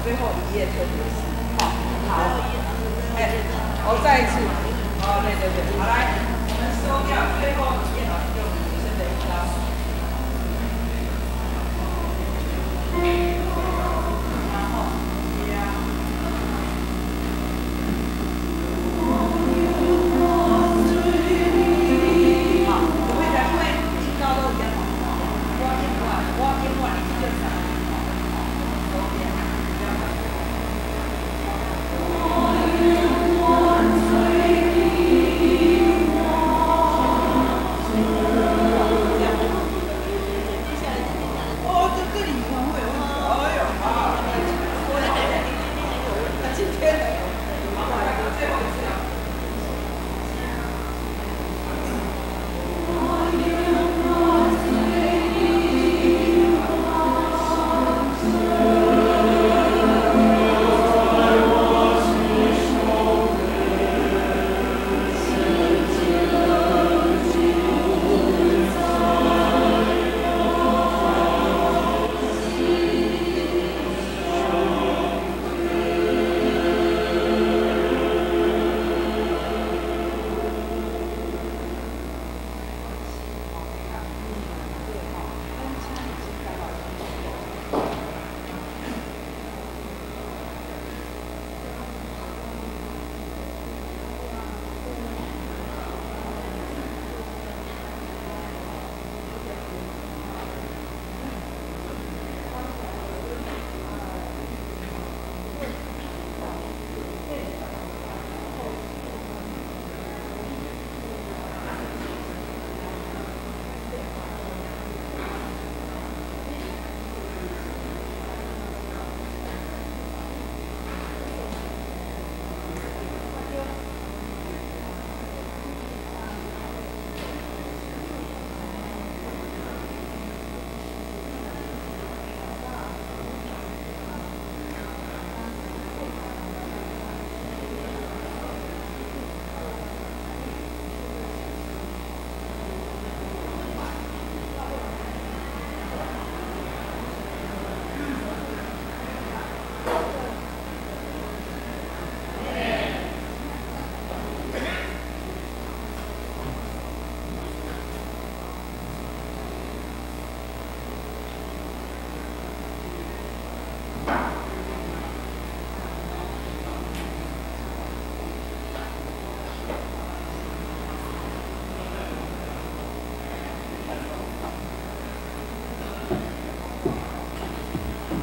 最后一页特别是，好，哎，我再一次，哦，对对对，好来，我们收掉最后一页，老师就女生的一张。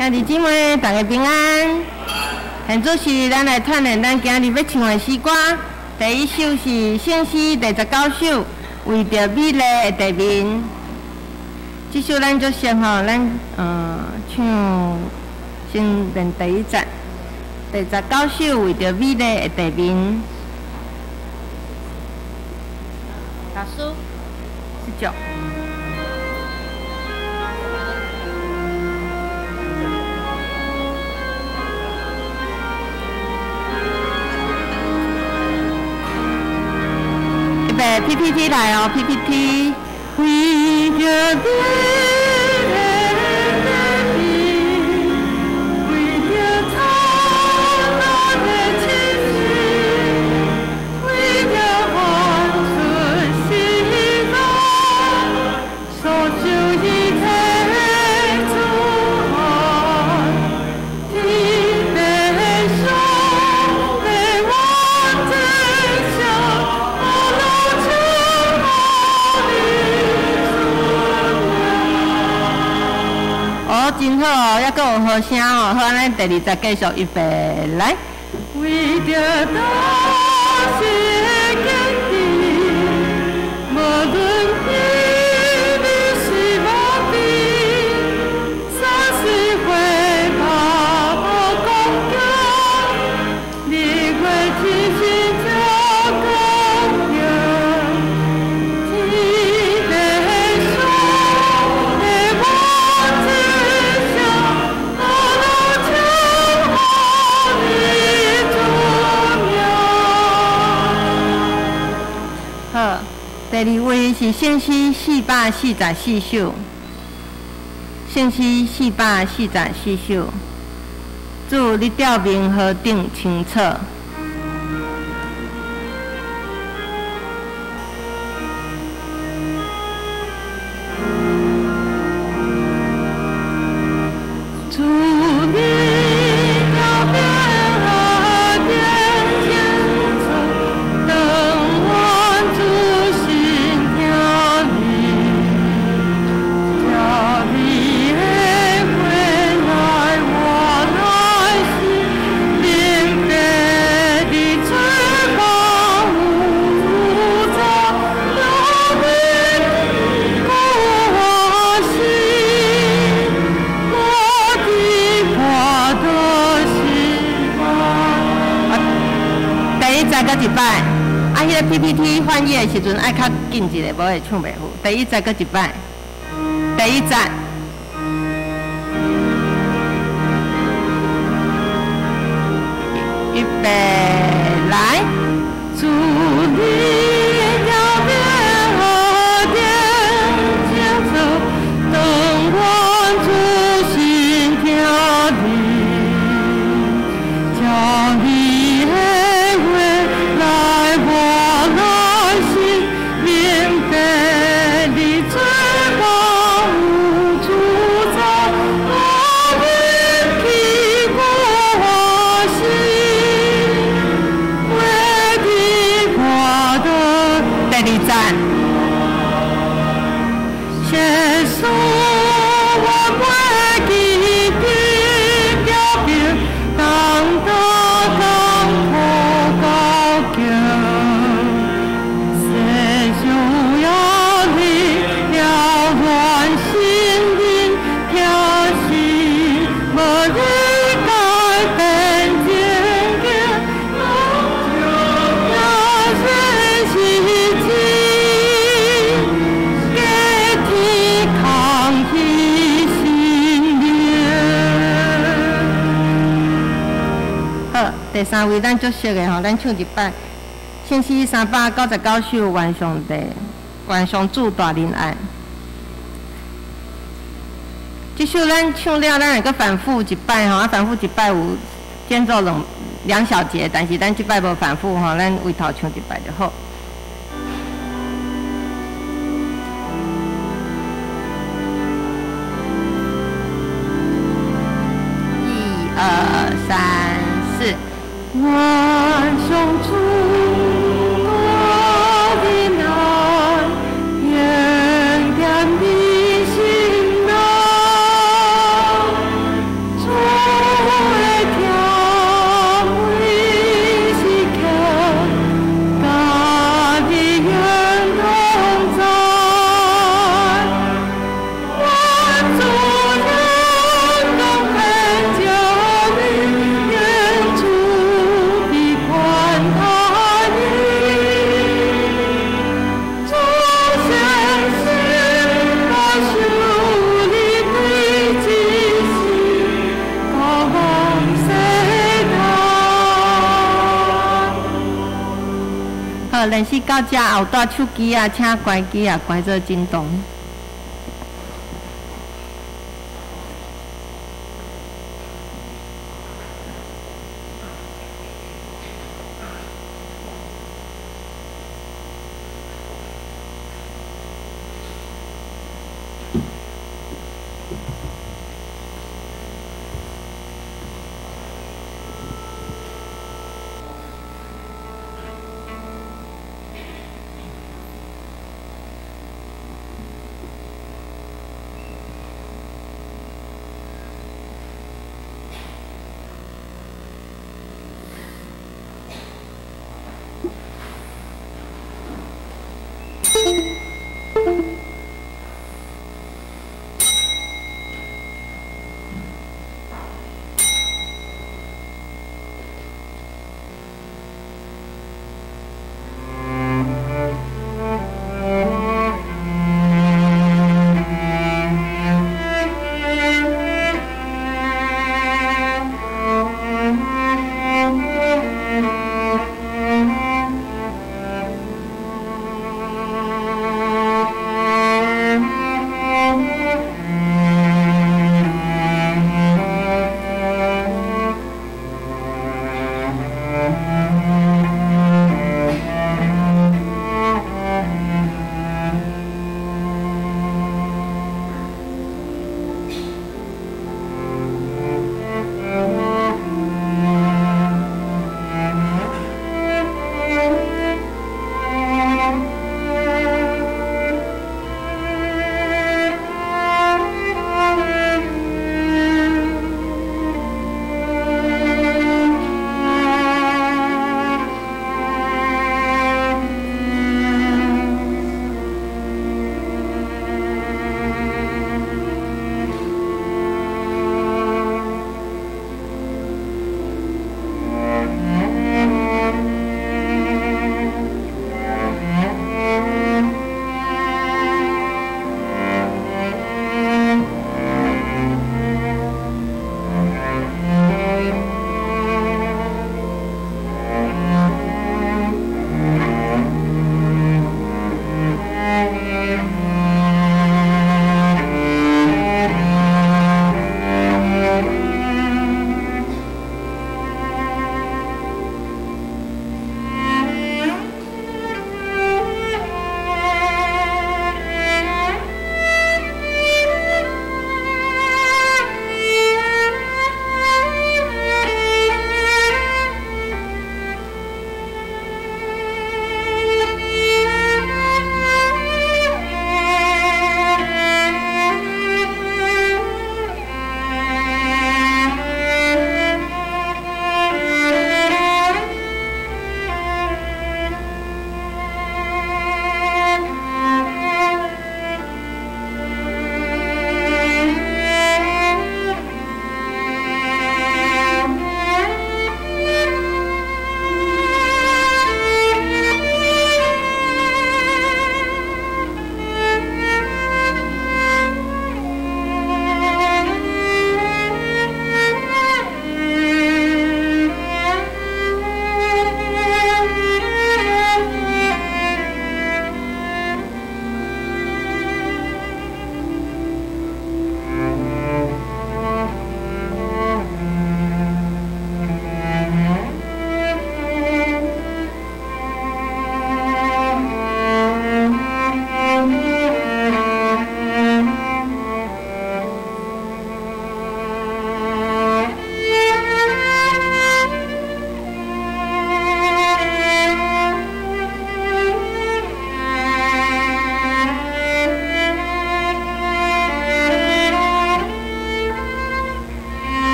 兄弟姊妹，大家平安。现做是咱来串联咱今日要唱的诗歌。第一首是圣诗第19首，为着美丽的地面。这首咱就先吼，咱唱先练第一站。第19首为着美丽的地面。老师，19。PPT 来哦 ，PPT。为着美丽的地面，为着灿烂的气息，为着换出希望，所求一切祝福，替悲伤的我真相。哦，真好哦，还佫有好声哦，好，咱第20节继续预备来。为着大世坚定，无论伊是无边，三世会把我讲讲，你会真心照公平。好，第2位是圣诗444首，圣诗444首。祝你钓明河顶清澈。祝你钓明河顶清澈，等我祝心跳你，跳你的回来我来时，临别的翅膀无着有你故我心，我的花的希望。第一再搁一摆。啊，迄个 PPT 翻译的时阵爱较紧一个，无会唱袂赴。第一节搁一摆，第一节。预备来，祝你要变好点节奏，等我主心跳你，叫你的回来我来时，临别的翅膀无主宰，我的屁股我心，为的我的第二站，耶稣我袂记的标兵，当得当可高叫。世上要你了乱心灵，挑起无你改变情景，那些是真，给天空起心灵。好，第三位咱足熟的吼，咱唱一摆。新诗399首，愿上帝，愿上主大仁爱。这首咱唱了，咱会阁反复一摆吼，啊反复一摆有间奏2小节，但是咱这摆无反复吼，咱为头唱一摆就好。1、2、3、4，愿上主。练习到这后带手机啊，请关机啊，关做震动。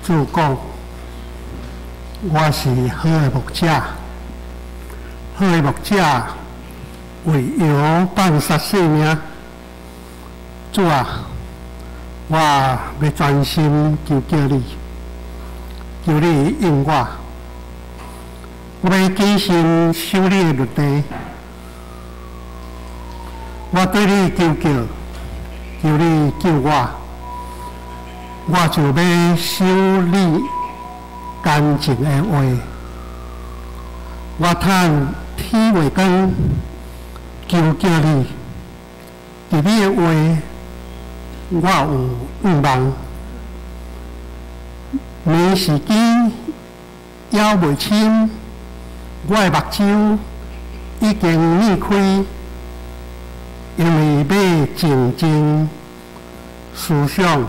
主讲，我是好的牧者，好的牧者为羊放杀性命。主啊，我要专心求你，求你应我。我要谨慎守你的律例。我对你求救，求你救我。我就要守你干净的话。我趁天未光，求你，伫你的话，我有愿望。眠时间还未深，我的目睭已经擘开，因为要静静思想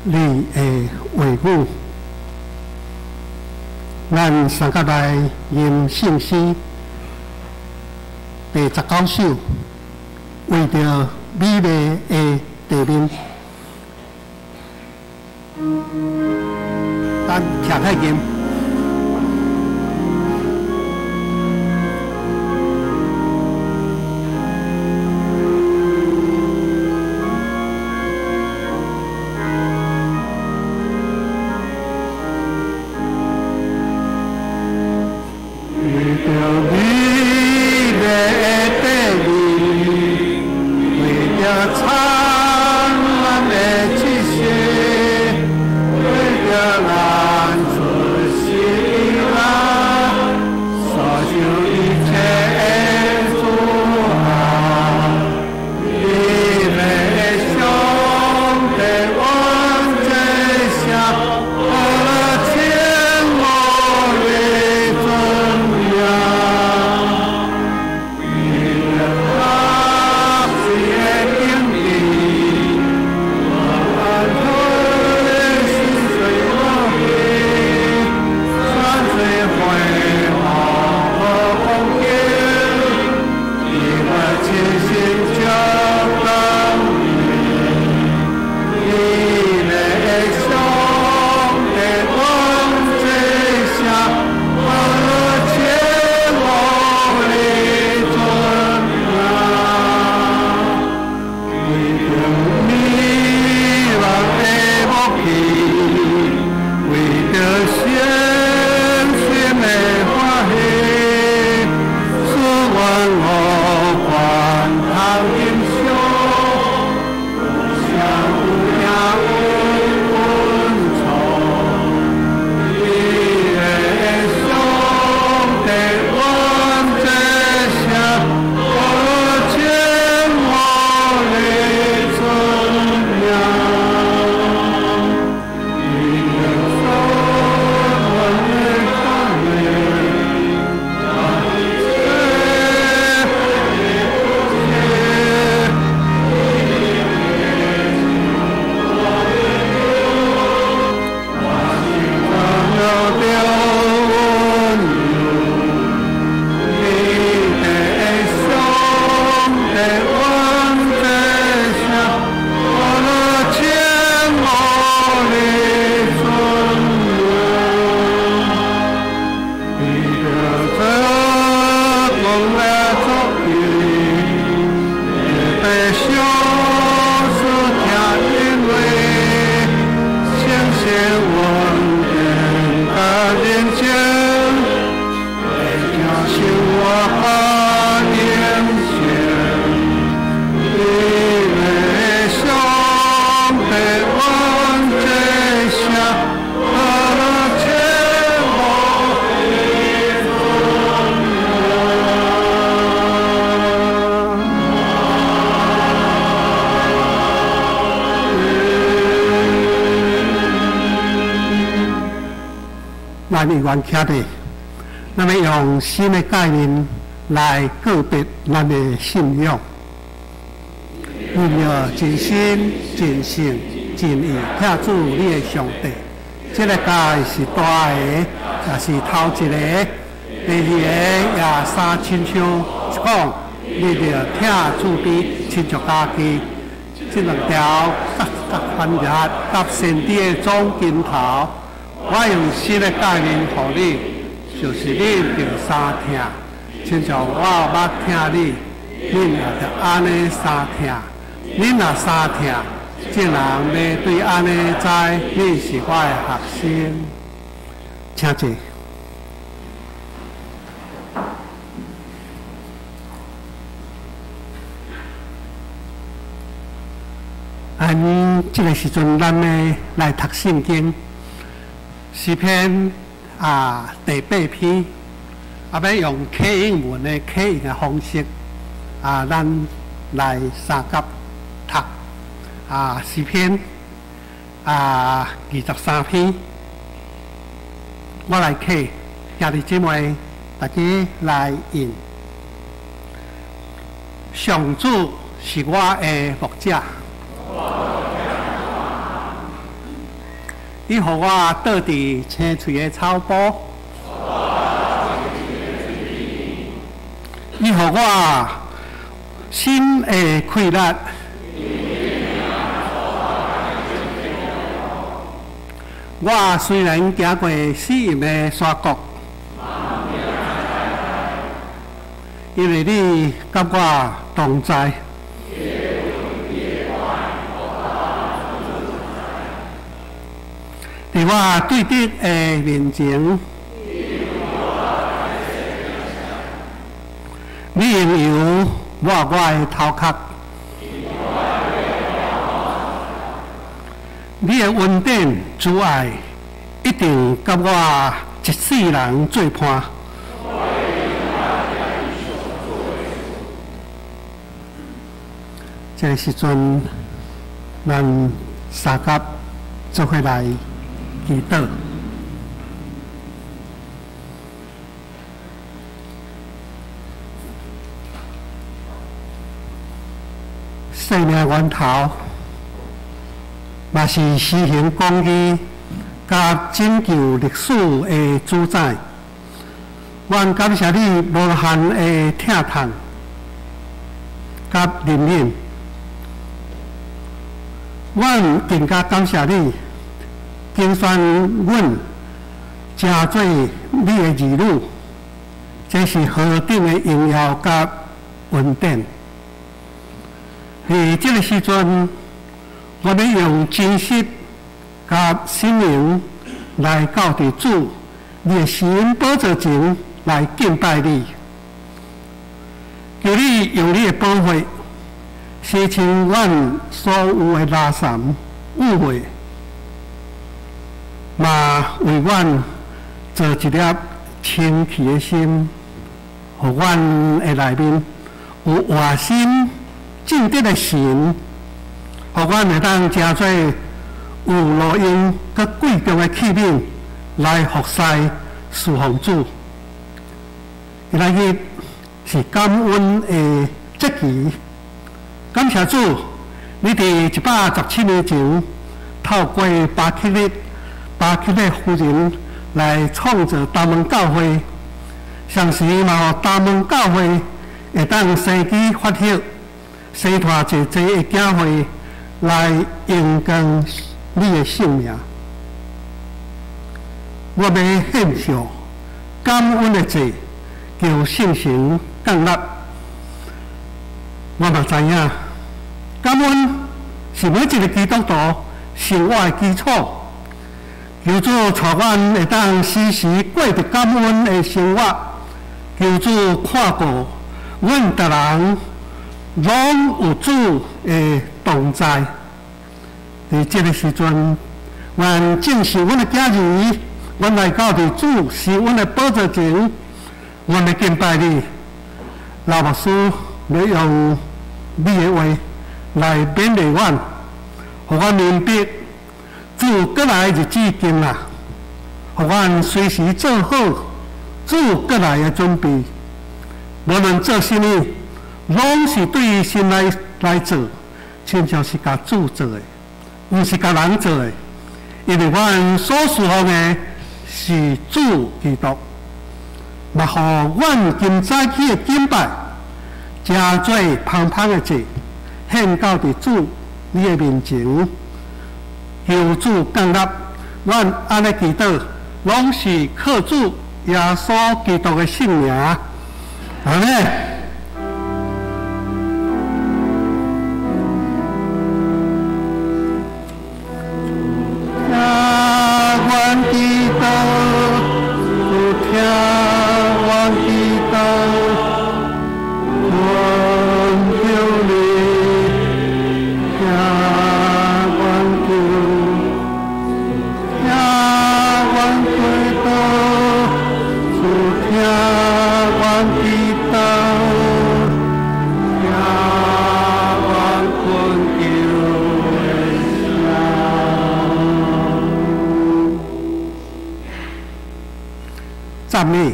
你的话语。咱三甲来念圣诗第19首，为着美丽的地面，咱徛开念。咱议员徛伫，咱要用新的概念来告别咱的信仰。为了真心、真性、真意听主你的上帝，这个家是大个，也是头一个。第二个也三亲像讲，你着听主的亲属家己，这两条甲番日甲先帝的总金头。我用新的概念互你，就是你着三听，亲像我捌听你，恁也着安尼三听。恁若三听，这人要对安尼知你是我的学生，请坐。这个时阵，咱要来读圣经，诗篇第8篇，要用启应文的启应的方式，咱来三甲读诗篇23篇，我来启，兄弟姊妹，大家来应。上主是我的牧者。伊予我倒伫青翠的草坡，伊予我心的快乐。我虽然行过死荫的山谷，因为你甲我同在。伫我对敌的面前，你用油抹我的头壳，你的恩典主爱一定甲我一世人做伴。这个时阵，咱三甲做伙来祈祷。生命源头，嘛是施行公义、甲拯救历史的主宰。阮感谢你无限的疼痛、甲怜悯。阮更加感谢你，拣选阮成做你的儿女，这是何等的荣耀甲恩典！在这个时阵，我们用真实甲心灵来告伫主你的施恩宝座前来敬拜你，求你用你的保护洗清阮所有的垃圾误会，嘛为阮做一粒清气的心，互阮的内面有活心正直的神，互阮会当真做有路用佮贵重的器皿来服侍侍奉主。今仔日是感恩的节期。感谢主，你伫117年前透过巴克利夫人来创造大门教会，同时嘛，大门教会会当生机发挥，生带济的教会来荣光你的性命。我要献上感恩的祭，求圣神降临。我嘛知影，感恩是每一个基督徒生活的基础。求主带阮会当时时过着感恩的生活。求主看顾阮逐人，拢有主的同在。在这个时阵，愿正是阮的家人，阮来到伫主是阮的宝座前，阮来敬拜你。老牧师要用你的话来勉励阮，互阮明白主过来日子近啦，互阮随时做好主过来的准备。无论做甚物，拢是对神来做，亲像是甲主做的，毋是甲人做的。因为阮所侍奉的是主基督，嘛互阮今早起的敬拜，真做芳芳的祭。献到伫主你的面前，求主降临，阮安尼祈祷，拢是靠主耶稣基督的圣名。阿门。赞美，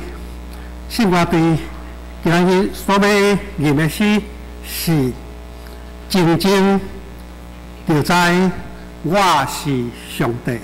圣歌队今日所要吟的诗是真正就知我是上帝。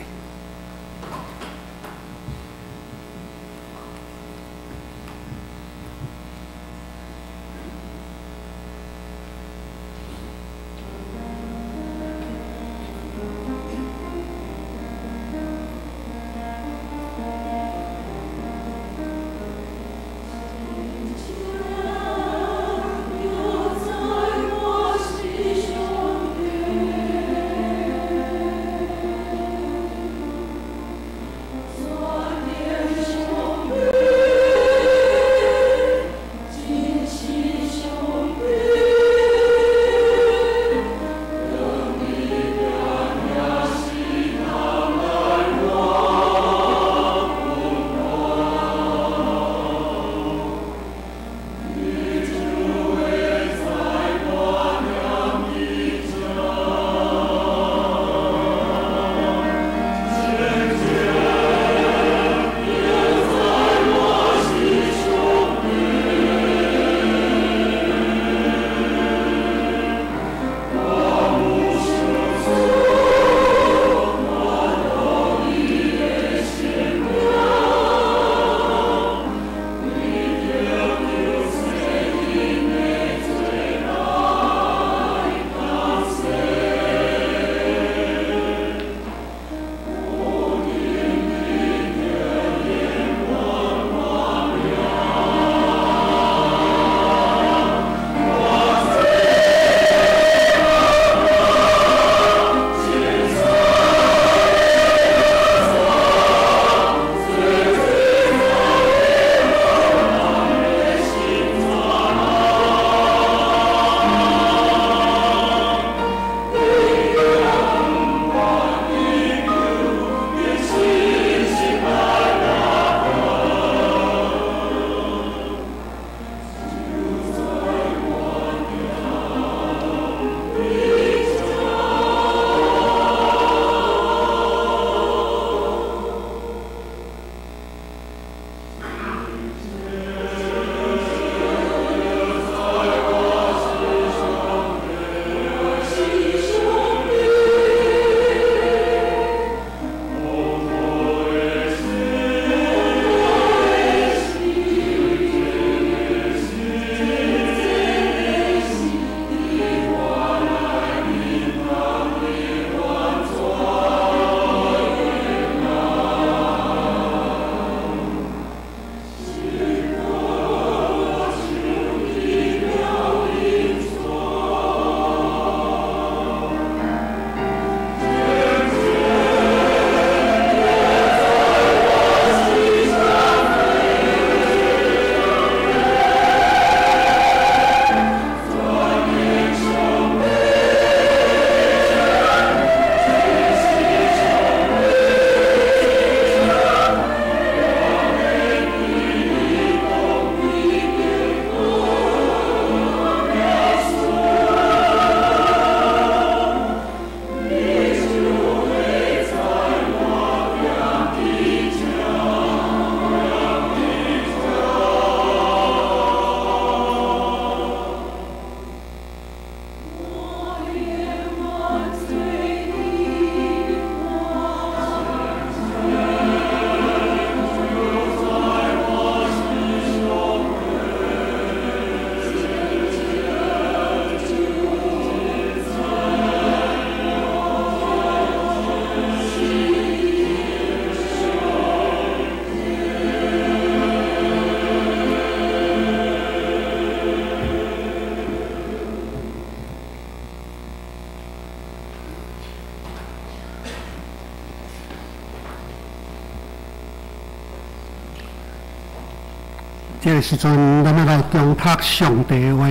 这个时阵，咱们来中读上帝的话，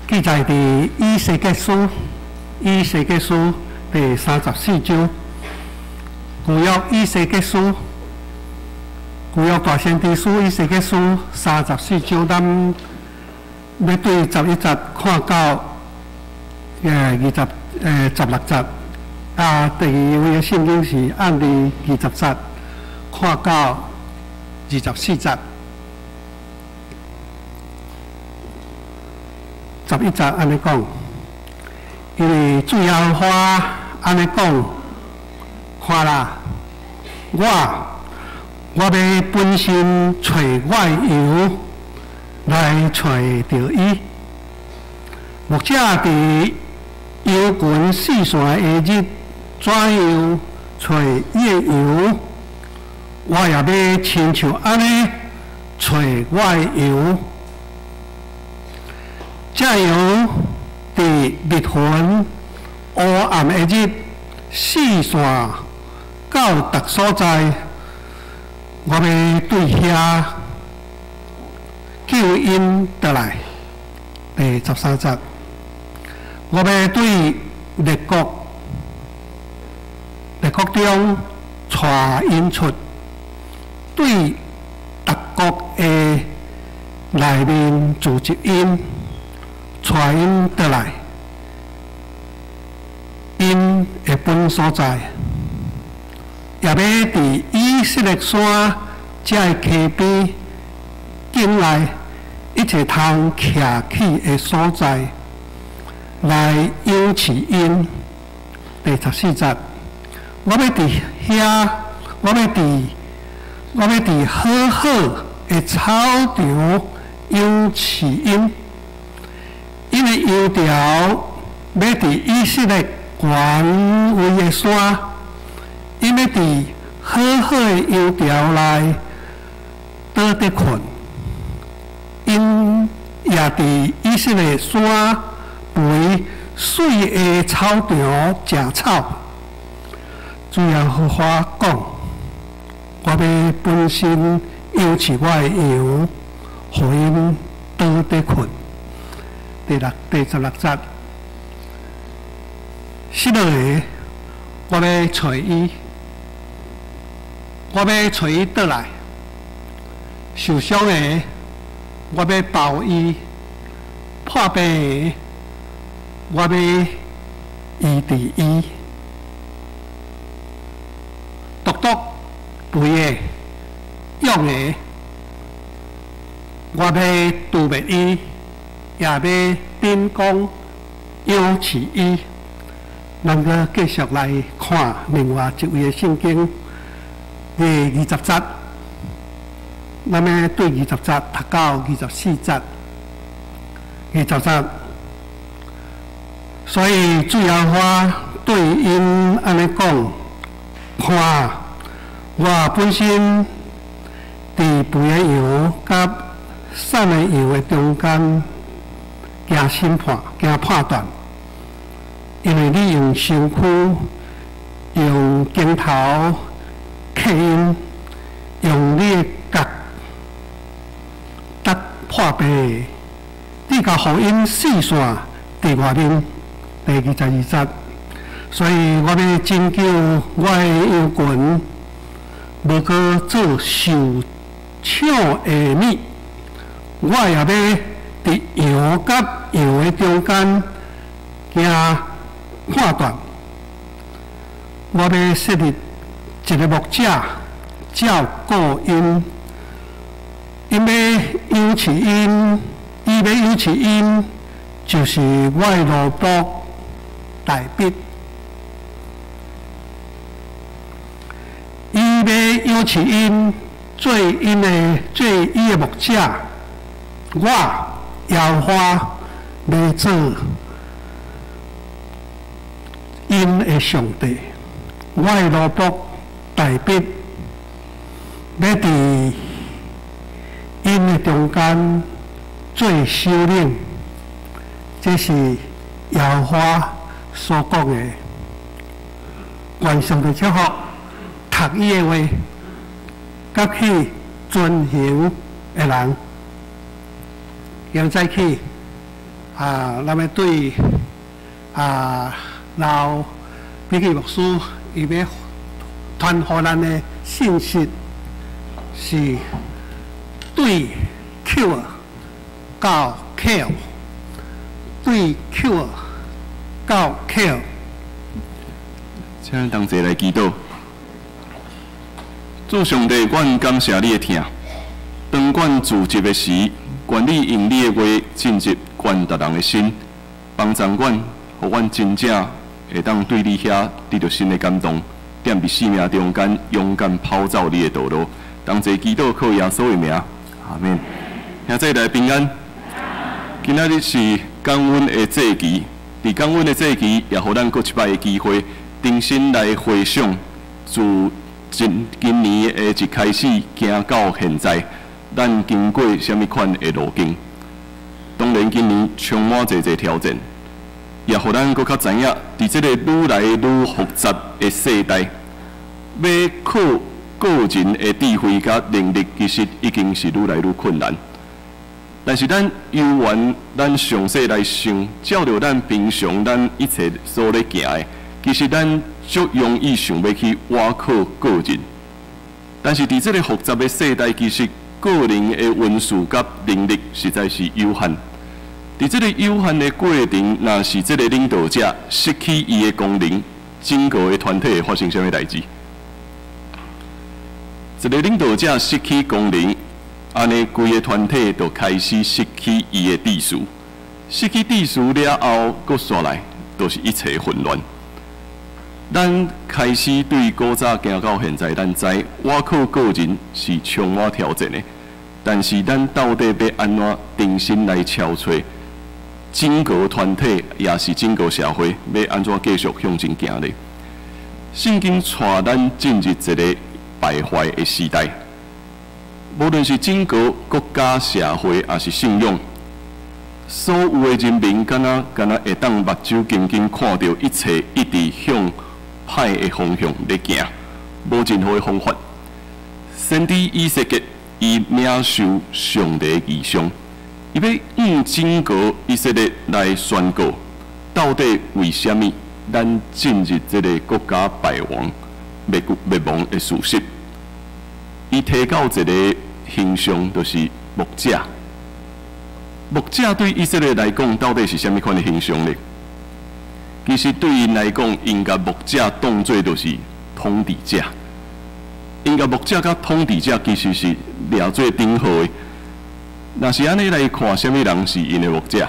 记载伫以西结书第34章，旧约以西结书，旧约大先知书以西结书34章，咱要对11节看到16节。第二位的圣经是按第20节看到24节。11节安尼讲，因为主耶和华安尼讲，看啦，我要本身找我的羊来找着伊。目者伫羊群四散的日，怎样找伊的羊？我也要亲像安尼找我的羊。这样伫密云黑暗的日，四散到达所在，我要对遐救因得来。第13节，我要对列国中带因出，对各国的内面组织因。带因得来，因的本所在，也要伫以色列山这个溪边境内一切通徛起的所在，来养饲因。第14节，我要伫遐，我要伫好好的草场养饲因。因为羊条要伫以色列原位的山，因要伫好好的羊条内倒伫困，因也伫以色列山肥水的草场食草。主耶和华讲：我要本身养饲我的羊，互因倒伫困。第16节，失落的，我要找伊，倒来；受伤的，我要包伊；破病的，我要医治伊；独肥的、勇的，我要杜灭伊。也要秉公养饲伊。咱个继续来看另外一位的圣经第20节，咱们对20节读到24节，20节。所以主耶和华对因安尼讲：看，我本身伫肥的羊甲散的羊的中间。行审判，行判断，因为你用身躯、用镜头、刻印，用你的角，得破病，你甲福音四散伫外面。第22节，所以我要拯救我的羊群，无搁做受抢的物，我也要伫羊甲羊的中间行判断，我要设立一个牧者照顾因，因要养饲因，伊要养饲因，就是我的奴仆大笔，伊要养饲因，做伊的牧者，我。耶和华要做因的上帝，我的奴仆大笔要伫因的中间做首领，这是耶和华所讲的。愿上帝祝福读伊的话，甲去遵行的人，现在起咱们对老比基牧师伊要传予咱的信息是对 Q 到 Q， 对 Q 到 Q。请咱同齐来祈祷。主上帝，阮感谢你的听。当阮自责的时，愿你用你的话进入阮逐人的心，帮助阮，互阮真正会当对你遐得到新的感动，踮伫生命中间勇敢跑走你的道路。同齐祈祷靠耶稣的名，阿免。兄弟来平安。今仔日是感恩的祭期，伫感恩的祭期，也互咱搁一摆的机会，重新来回想自今年的一开始行到现在，咱经过什么款的路径？当然，今年充满侪挑战，也互咱搁较知影，伫这个愈来愈复杂的世代，要靠个人的智慧甲能力，其实已经是愈来愈困难。但是咱犹原咱详细来想，照着咱平常咱一切所咧行的，其实咱足容易想要去倚靠个人。但是伫这个复杂的世代，其实个人的运数甲能力实在是有限。伫这个有限的过程，若是这个领导者失去伊的功能，整个的团体会发生什么代志？一个领导者失去功能。安尼，规个团体就开始失去伊的秩序，失去秩序了后，搁煞来就是一切混乱。咱开始对古早行到现在，咱知我靠个人是充满挑战的，但是咱到底要安怎重新来敲碎整个团体，也是整个社会，要安怎继续向前行呢？圣经带咱进入一个败坏的时代。无论是整个国家、社会，还是信仰，所有的人民，敢若会当目睭紧紧看到一切一直向歹的方向咧行，无任何的方法。先知以西结伊领受上帝的异象，伊要用整个以色列来宣告，到底为什么咱进入这个国家败亡、灭亡的事实？伊提到一个形象，就是牧者。牧者对以色列来讲，到底是什么款的形象呢？其实对因来讲，因甲牧者当作就是统治者。因甲牧者甲统治者其实是掠做顶号的。若是安尼来看，什么人是因的牧者？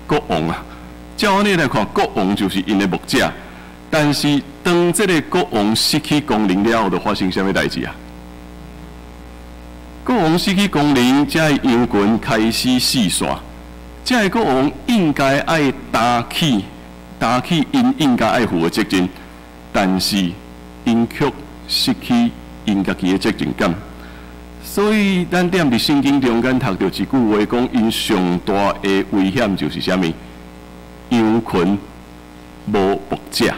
国王啊！照安尼来看，国王就是因的牧者。但是，当这个国王失去功能了后，就发生什么代志啊？国王失去功能，这个羊群开始四散。这个国王应该爱担起因应该爱负的责任，但是因却失去因家己的责任感。所以，咱踮伫圣经中间读到一句话，讲因上大的危险就是什么？羊群无牧者。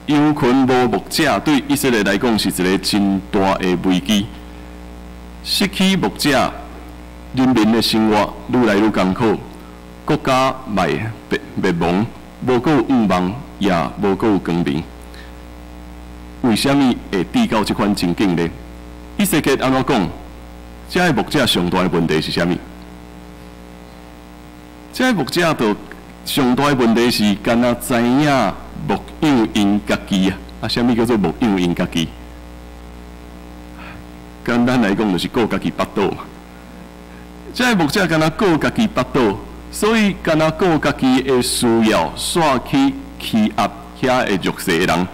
羊群无牧者，对以色列来讲是一个真大的危机。失去牧者，人民的生活愈来愈艰苦，国家灭亡，无够有愿望，也无够有光明。为什么会跌到这款情景呢？以西结安怎讲？这个牧者上大的问题是啥物？这个牧者就上大的问题是，敢若知影。牧养因家己啊！什么叫做牧养因家己？简单来讲，就是顾家己腹肚嘛。这个牧者敢若顾家己腹肚，所以敢若顾家己的需要，煞去欺压遐的弱势的人。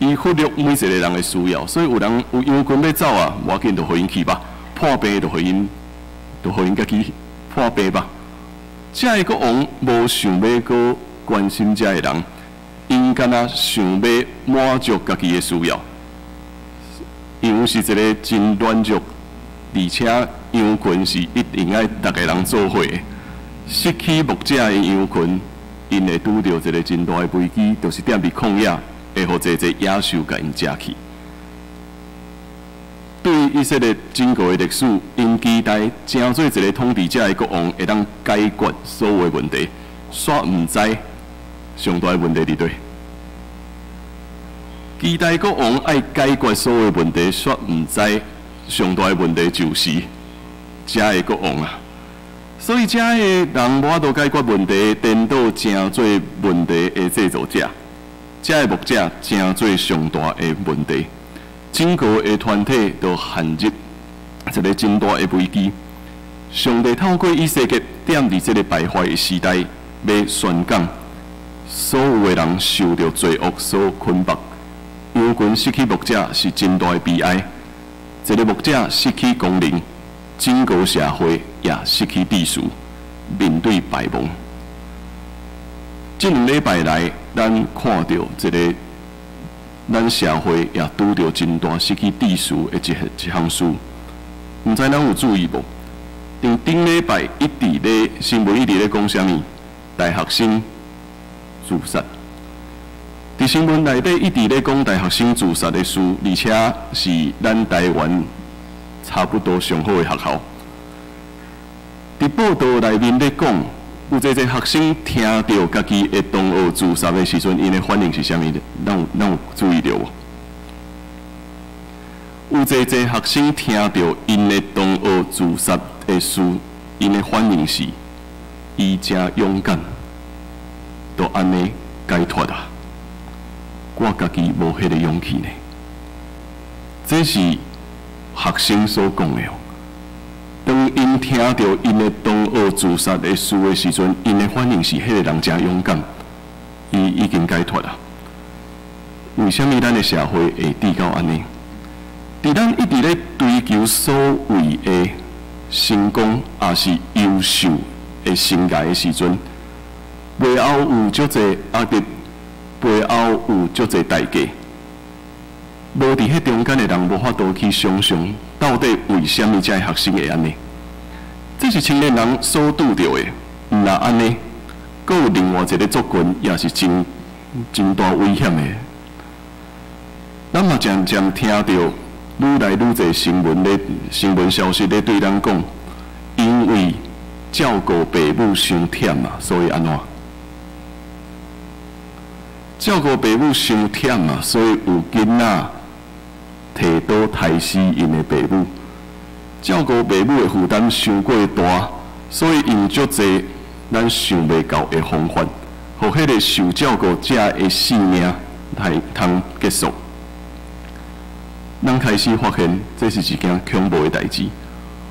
伊忽略每一个人的需要，所以有人有羊群要走啊，我紧就互因去吧。破病就互因家己破病吧。这个国王无想要搁关心这个人。因敢若想要满足家己的需要，羊是一个真软弱，而且羊群是一定爱逐个人做伙的。失去牧者的羊群，因会拄到一个真大的危机，就是踮伫旷野，会互这野兽甲因食去。对以色列经过的历史，因期待正做一个统治者的国王会当解决所有的问题，煞毋知上大的问题伫对。期待国王爱解决所有的问题，煞毋知上大的问题就是遮的国王啊。所以遮的人无法度解决问题，颠倒正做问题的制造者。遮的牧者正做上大的问题。整个的团体都陷入一个真大的危机。上帝透过以色列踮伫这个败坏的时代，要宣讲所有的人受到罪恶所捆绑。羊群失去牧者是真大的悲哀，一个牧者失去功能，整个社会也失去秩序，面对败亡。这2礼拜来，咱看到一个。咱社会也拄着真大失去秩序的一项事，毋知咱有注意无？顶礼拜一直咧新闻一直咧讲啥物？大学生自杀。伫新闻内底一直咧讲大学生自杀的事，而且是咱台湾差不多上好的学校。伫报道内面咧讲，有一个学生听到家己的同学自杀的时阵，因的反应是啥物？咱有注意到无？有一个学生听到因的同学自杀的事，因的反应是：伊真勇敢，都安尼解脱啊！我家己无迄个勇气呢。这是学生所讲的哦。当因听到因的同学自杀的事的时阵，因的反应是：迄个人真勇敢，伊已经解脱了。为什么咱的社会会跌到安尼？伫咱一直咧追求所谓的成功，也是优秀的生涯的时阵，背后有足侪压力，背后有足侪代价。无伫迄中间的人无法度去想象。到底为什么这学生会安尼？这是青年人所拄到的。若安尼，阁有另外一个族群，也是真大危险的。咱嘛渐渐听到愈来愈侪新闻消息咧对咱讲，因为照顾爸母伤忝嘛，所以安怎？照顾爸母伤忝嘛，所以有囡仔。提刀杀死因的爸母，照顾爸母的负担伤过大，所以用足侪咱想袂到的方法，互迄个受照顾者的性命来通结束。咱开始发现，这是一件恐怖的代志。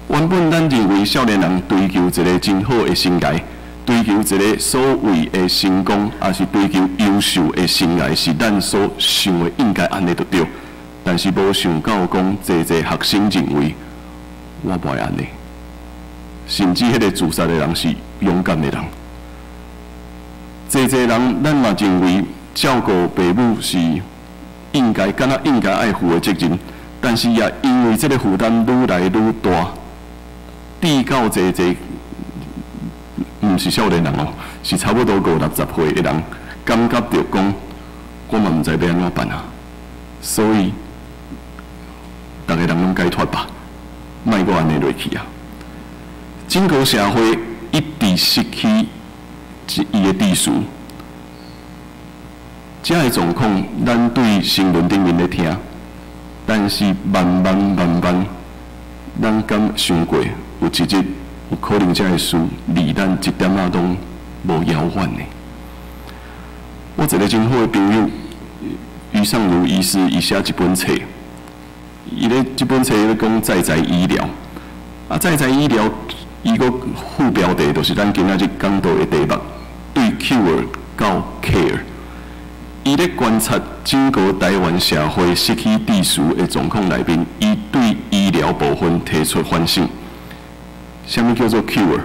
原本咱认为少年人追求一个真好的生涯，追求一个所谓的成功，也是追求优秀的生涯，是咱所想的应该安尼就对。但是无想到讲，侪学生认为我袂安尼，甚至迄个自杀的人是勇敢的人。侪人，咱嘛认为照顾爸母是应该，敢若应该爱负的责任，但是也因为这个负担愈来愈大，递到侪，毋是少年人哦，是差不多50-60岁的人，感觉着讲，我嘛毋知要安怎办啊，所以。大家人拢解脱吧，莫阁安尼落去啊！整个社会一直失去伊的秩序，这个状况咱对新闻顶面咧听，但是慢慢，咱敢想过有一日有可能这个事离咱一点仔都无遥远呢？我一个真好的朋友于尚如医师，伊写一本册。伊咧这本册咧讲在在医疗，在在医疗，伊个副标题就是咱今仔日讲到的题目，对 cure 到 care。伊咧观察整个台湾社会失去秩序的状况内面，伊对医疗部分提出反省。什么叫做 cure？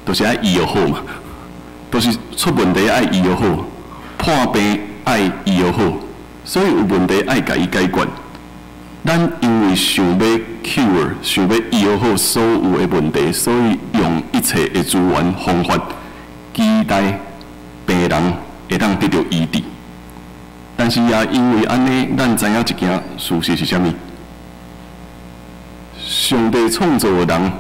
就是爱医药好嘛，就是出问题爱医药好，破病爱医药好。所以有问题爱甲伊解决。咱因为想要 cure， 想要医好好所有的问题，所以用一切的资源方法，期待病人会当得到医治。但是也因为安尼，咱知影一件事实是啥物？上帝创造的人，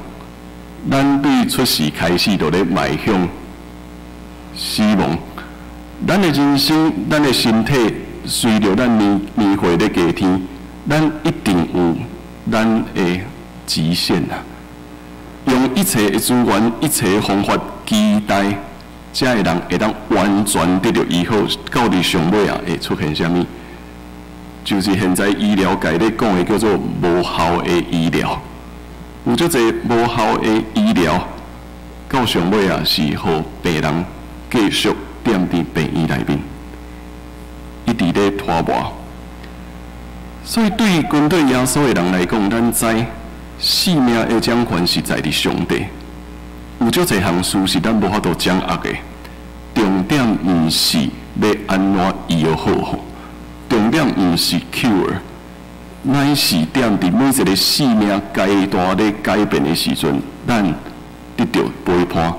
咱对出世开始就咧迈向死亡。咱的人生，咱的身体，随着咱年岁咧加添，咱一定有咱的极限啊！用一切的资源、一切的方法，期待这个人会当完全得到医好，到底上尾啊会出现啥物？就是现在医疗界咧讲的叫做无效的医疗。有足侪无效的医疗，到上尾啊是互病人继续踮伫病院内面，一直咧拖磨。所以对军队耶稣的人来讲，咱知性命的掌权是在伫上帝。有足侪项事是咱无法度掌握的，重点毋是要安怎医好，重点毋是 cure。乃是踮伫每一个生命阶段咧改变的时阵，咱得到陪伴，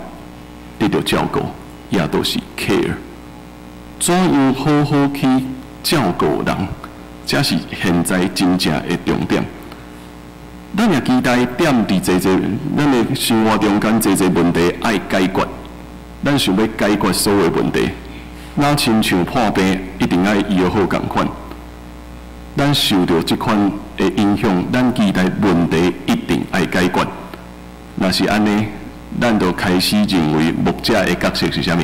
得到照顾，也都是 care。怎样好好去照顾人，这是现在真正的重点。咱也期待踮伫咱的生活中间问题爱解决，咱想要解决所有问题，那亲像破病一定爱医好共款。咱受到这款的影响，咱期待问题一定爱解决。若是安尼，咱就开始认为牧者的角色是啥物？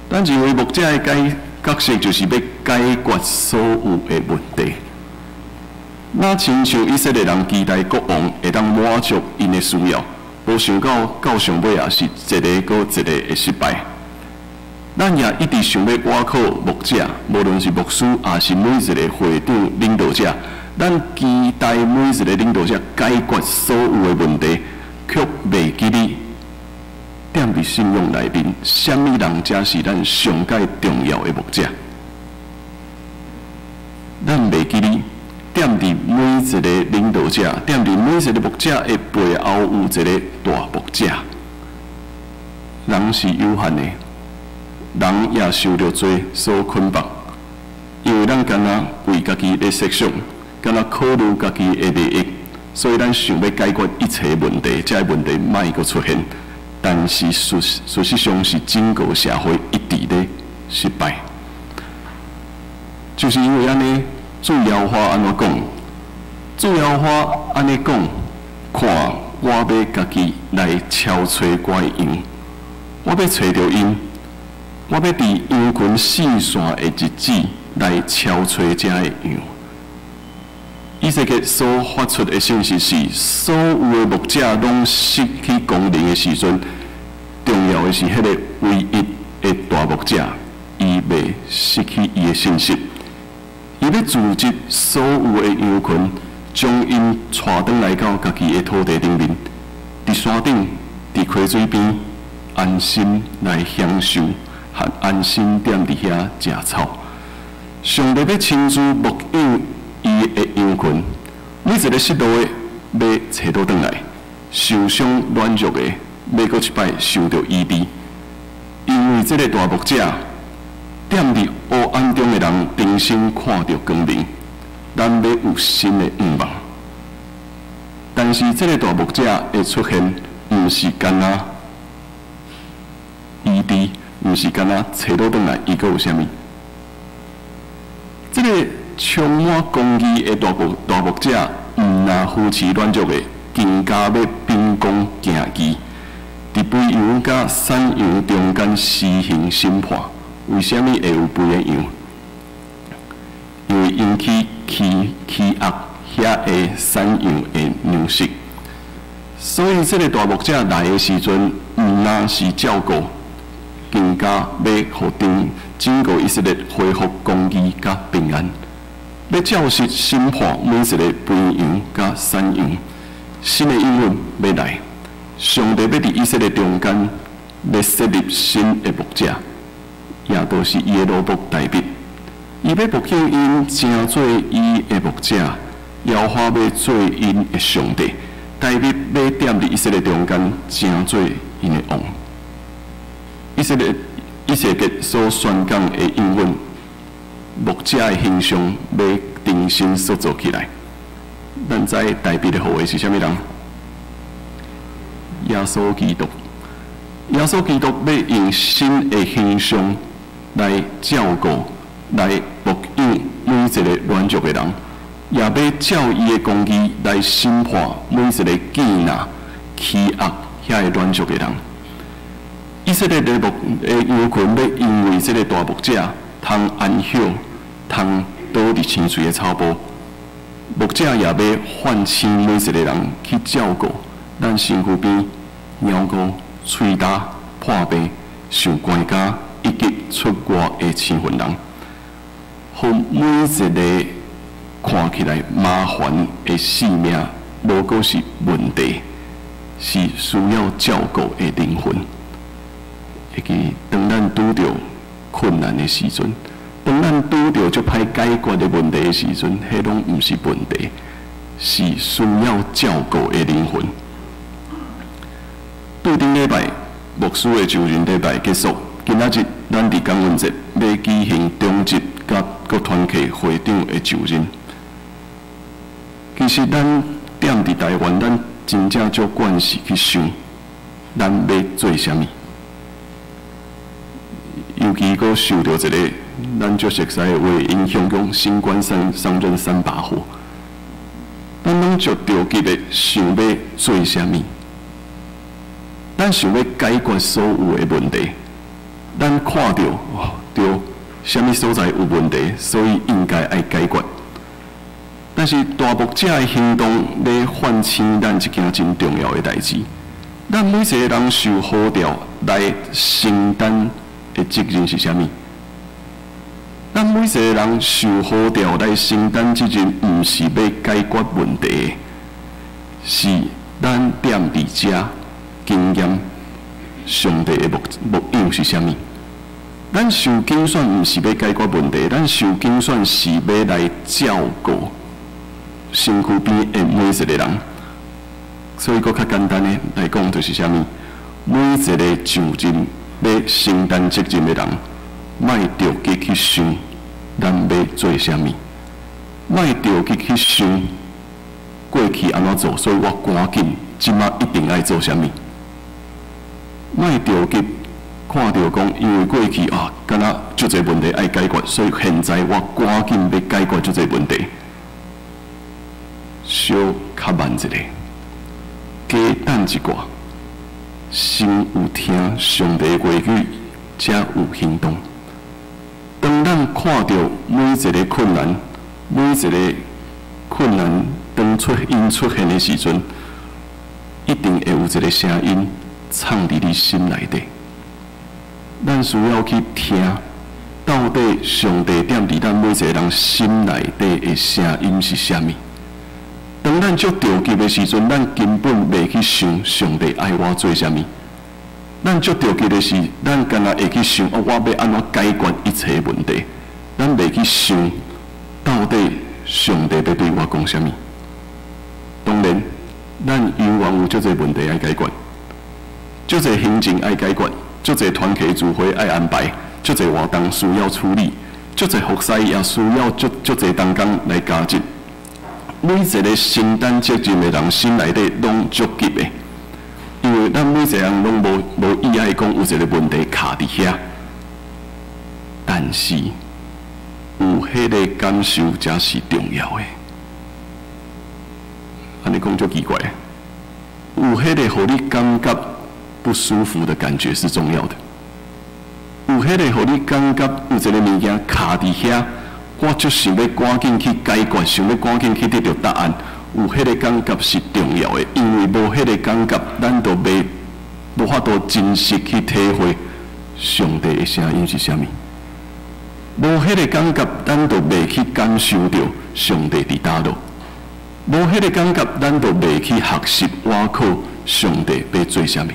咱认为牧者的角色就是要解决所有的问题。那亲像以色列人期待国王会当满足因的需要，无想到上尾也是一个搁一个的失败。咱也一直想要倚靠牧者，无论是牧师，也是每一个会长领导者，咱期待每一个领导者解决所有的问题，却袂记哩踮伫信仰内面，什么人才是咱上界重要的牧者？咱袂记哩踮伫每一个领导者，踮伫每一个牧者的背后有一个大牧者。人是有限的。人也受到罪所捆绑，因为咱敢若为家己咧设想，敢若考虑家己的利益，所以咱想要解决一切问题，这问题莫阁出现。但是事实上是整个社会一直咧失败，就是因为安尼。主要话安怎讲？主要话安尼讲，看我要家己来敲找我的羊，我要找到因。我要伫羊群四散的日子来敲找这个羊。以色列所发出的信息是：所有的牧者拢失去功能的时阵，重要的是迄个唯一的大牧者，伊未失去伊的信息。伊要组织所有的羊群，将因带转来到家己的土地顶面，伫山顶、伫溪水边，安心来享受。和安心踮伫遐食草，上帝要亲自牧养伊的羊群，每一个失落的要找倒转来，受伤软弱的要搁一摆受到医治，因为这个大牧者踮伫黑暗中的人，平生看到光明，咱要有新的愿望。但是这个大牧者的出现，毋是干那医治。毋是干那找倒转来，伊阁有啥物？这个充满公义的大牧者，毋若扶持软弱的，更加要秉公行义，伫肥羊甲散羊中间施行审判。为虾米会有肥的羊？因为引起欺压遐个散羊的粮食，所以这个大牧者来的时阵，毋若是照顾。更加要互整个以色列恢复公义甲平安，要照实审判每一个肥羊甲散羊。新的应允要来，上帝要伫以色列中间要设立新的牧者，也都是伊的老牧大卫。伊要牧养因，成做伊的牧者；耶和华要做因的上帝。大卫要踮伫以色列中间，成做因的王。以色列所宣讲的应允，牧者的形象要重新塑造起来。咱知代笔的后裔是啥物人？耶稣基督。耶稣基督要用新的形象来照顾、来牧养每一个软弱的人，也要照伊的公义来审判每一个奸诈、欺压遐个软弱的人。以色列的羊群要因为这个大牧者通安享、通倒伫青翠的草坡，牧者也要唤醒每一个人去照顾咱身躯边鸟孤、喙焦、破病、受关家以及出外的青云人，互每一个看起来麻烦的性命，无过是问题，是需要照顾的灵魂。会记当咱拄着困难的时阵，当咱拄着足歹解决的问题的时阵，迄拢毋是问题，是需要照顾的灵魂。对顶礼拜牧师的就任礼拜结束，今仔日咱伫感恩节要举行中职甲各团契会长的就任。其实咱踮伫台湾，咱真正足惯势去想，咱要做啥物？尤其佫受到一个咱足熟悉的话，影响讲新冠上任3把火，咱拢足着急的想要做啥物？咱想要解决所有的问题，咱看到对啥物所在有问题，所以应该爱解决。但是大牧者的行动要唤醒咱一件真重要的代志，咱每一个人受呼召来承担的责任是啥物？咱每一个人受呼召来承担责任，毋是要解决问题，是咱踮伫遮经验上帝的牧养是啥物？咱受拣选毋是要解决问题，咱受拣选是要来照顾身躯边的每一个人。所以，佫较简单的来讲，就是啥物？每一个上任要承担责任的人，莫着急去想咱要做啥物，莫着急去想过去安怎做，所以我赶紧即马一定爱做啥物。莫着急看到讲，因为过去敢若足侪问题爱解决，所以现在我赶紧要解决足侪问题。稍较慢一下，加等一寡，先有听上帝的话语，才有行动。当咱看到每一个困难，每一个困难当因出现的时阵，一定会有一个声音藏伫你心内底。咱需要去听，到底上帝踮伫咱每一个人心内底的声音是啥物？当咱足着急的时阵，咱根本袂去想上帝爱我做啥物。咱足着急的是，咱干那会去想我要安怎解决一切问题。咱袂去想到底上帝要对我讲啥物。当然，咱永远有足侪问题爱解决，足侪行程爱解决，足侪团契聚会爱安排，足侪活动需要处理，足侪服侍也需要足侪同工来加入。每一个承担责任的人心内底拢足急的，因为咱每一个人拢无意爱讲有一个问题卡伫遐，但是有迄个感受才是重要的。安尼讲足奇怪，有迄个互你感觉不舒服的感觉是重要的，有迄个互你感觉有一个物件卡伫遐。我就想要赶紧去解决，想要赶紧去得到答案。有迄个感觉是重要的，因为无迄个感觉，咱就无法度真实去体会上帝的声音是啥物。无迄个感觉，咱就袂去感受到上帝伫叨落。无迄个感觉，咱就袂去学习挖靠上帝要做啥物。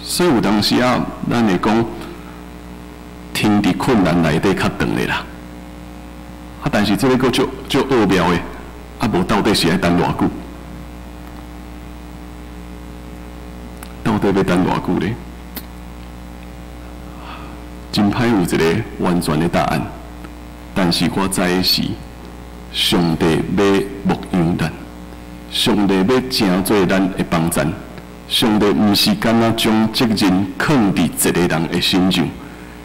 所以有当时咱会讲。听伫困难内底较长的啦，但是这个个足奥妙的，无到底是爱等偌久？到底要等偌久呢？真歹有一个完全的答案。但是我知的是，上帝要牧养咱，上帝要成做咱的帮衬。上帝毋是干那将责任放伫一个人的身上，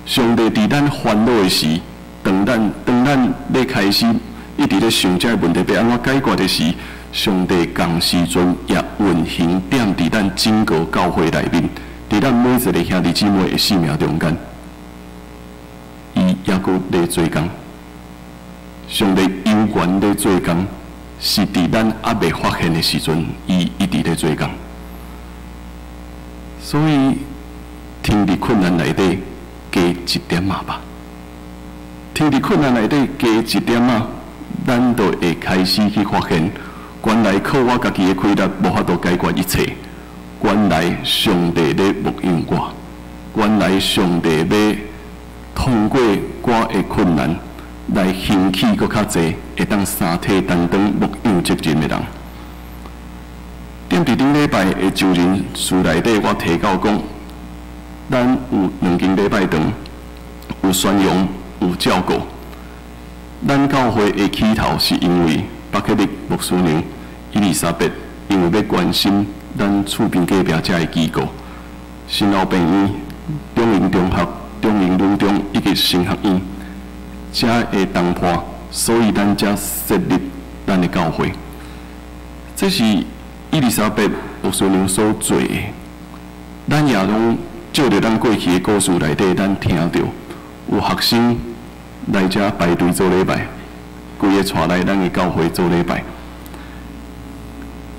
上帝伫咱烦恼的时，当咱要开始一直咧想这个问题要安怎解决的时，上帝同时阵也运行点伫咱整个教会内面，伫咱每一个兄弟姊妹的生命中间，伊也阁咧做工。上帝有权咧做工，是伫咱还未发现的时阵，伊一直咧做工。所以，天伫困难内底加一点仔吧。天伫困难内底加一点仔，咱就会开始去发现，原来靠我家己的气力无法度解决一切。原来上帝咧牧养我，原来上帝要通过我的困难来兴起搁较济，会当三体担当牧养责任的人。踮伫顶礼拜的就任书内底，我提到讲，咱有2间礼拜堂，有宣扬，有照顾。咱教会的起头是因为巴克利牧师娘伊丽莎白，因为要关心咱厝边隔壁遮的机构，新老病院、中营中学、中营女中以及神学院遮的东坡，所以咱才设立咱的教会。这是伊丽莎白牧师娘所做的，咱也拢照着咱过去的故事内底，咱听到有学生来遮排队做礼拜，规个带来咱的教会做礼拜，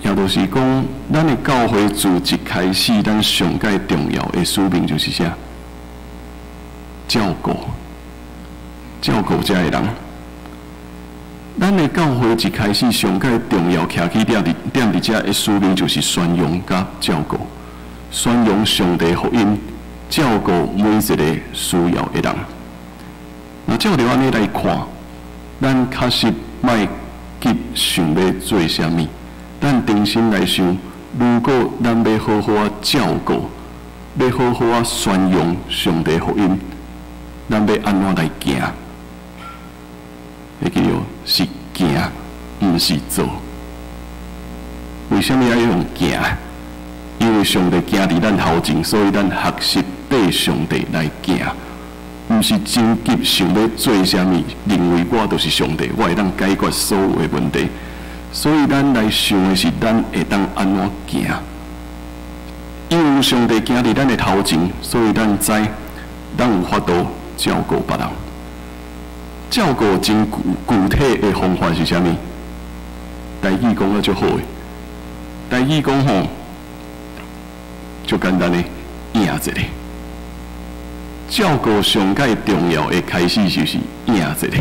也就是讲，咱的教会自一开始，咱上界重要的使命就是啥？照顾遮个人。咱的教会一开始上界重要徛起点伫遮的使命就是宣扬甲照顾，宣扬上帝福音，照顾每一个需要的人。那照着安尼来看，咱确实莫急想要做啥物，咱定心来想，如果咱要好好啊照顾，要好好啊宣扬上帝福音，咱要安怎来行？会记住是行，毋是做。为什么要用行？因为上帝行伫咱头前，所以咱学习对上帝来行，毋是真急想要做啥物，认为我就是上帝，我会当解决所有的问题。所以咱来想的是，咱会当安怎行？因为上帝行伫咱的头前，所以咱知，咱有法度照顾别人。照顾真具体的方法是啥物？台语讲得足好诶，台语讲吼，足简单诶，应一个。照顾上界重要的开始就是应一个，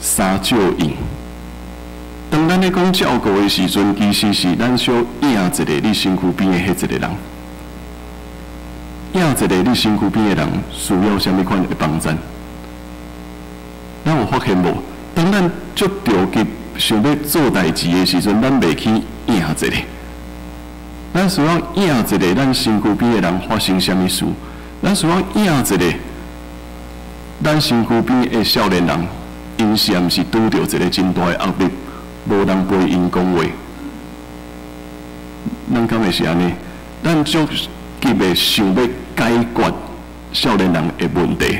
三照应。当咱咧讲照顾的时阵，其实是咱需要应一个你身躯边的迄一个人。应一个你身躯边的人需要啥物款的帮衬？咱有发现无？当咱足着急想要做代志的时阵，咱袂去应一个。咱需要应一个咱身躯边的人发生啥物事？咱需要应一个咱身躯边的少年人，因是毋是拄着一个真大的压力，无人陪因讲话？咱敢会是安尼？咱足急的想要解决少年人的问题。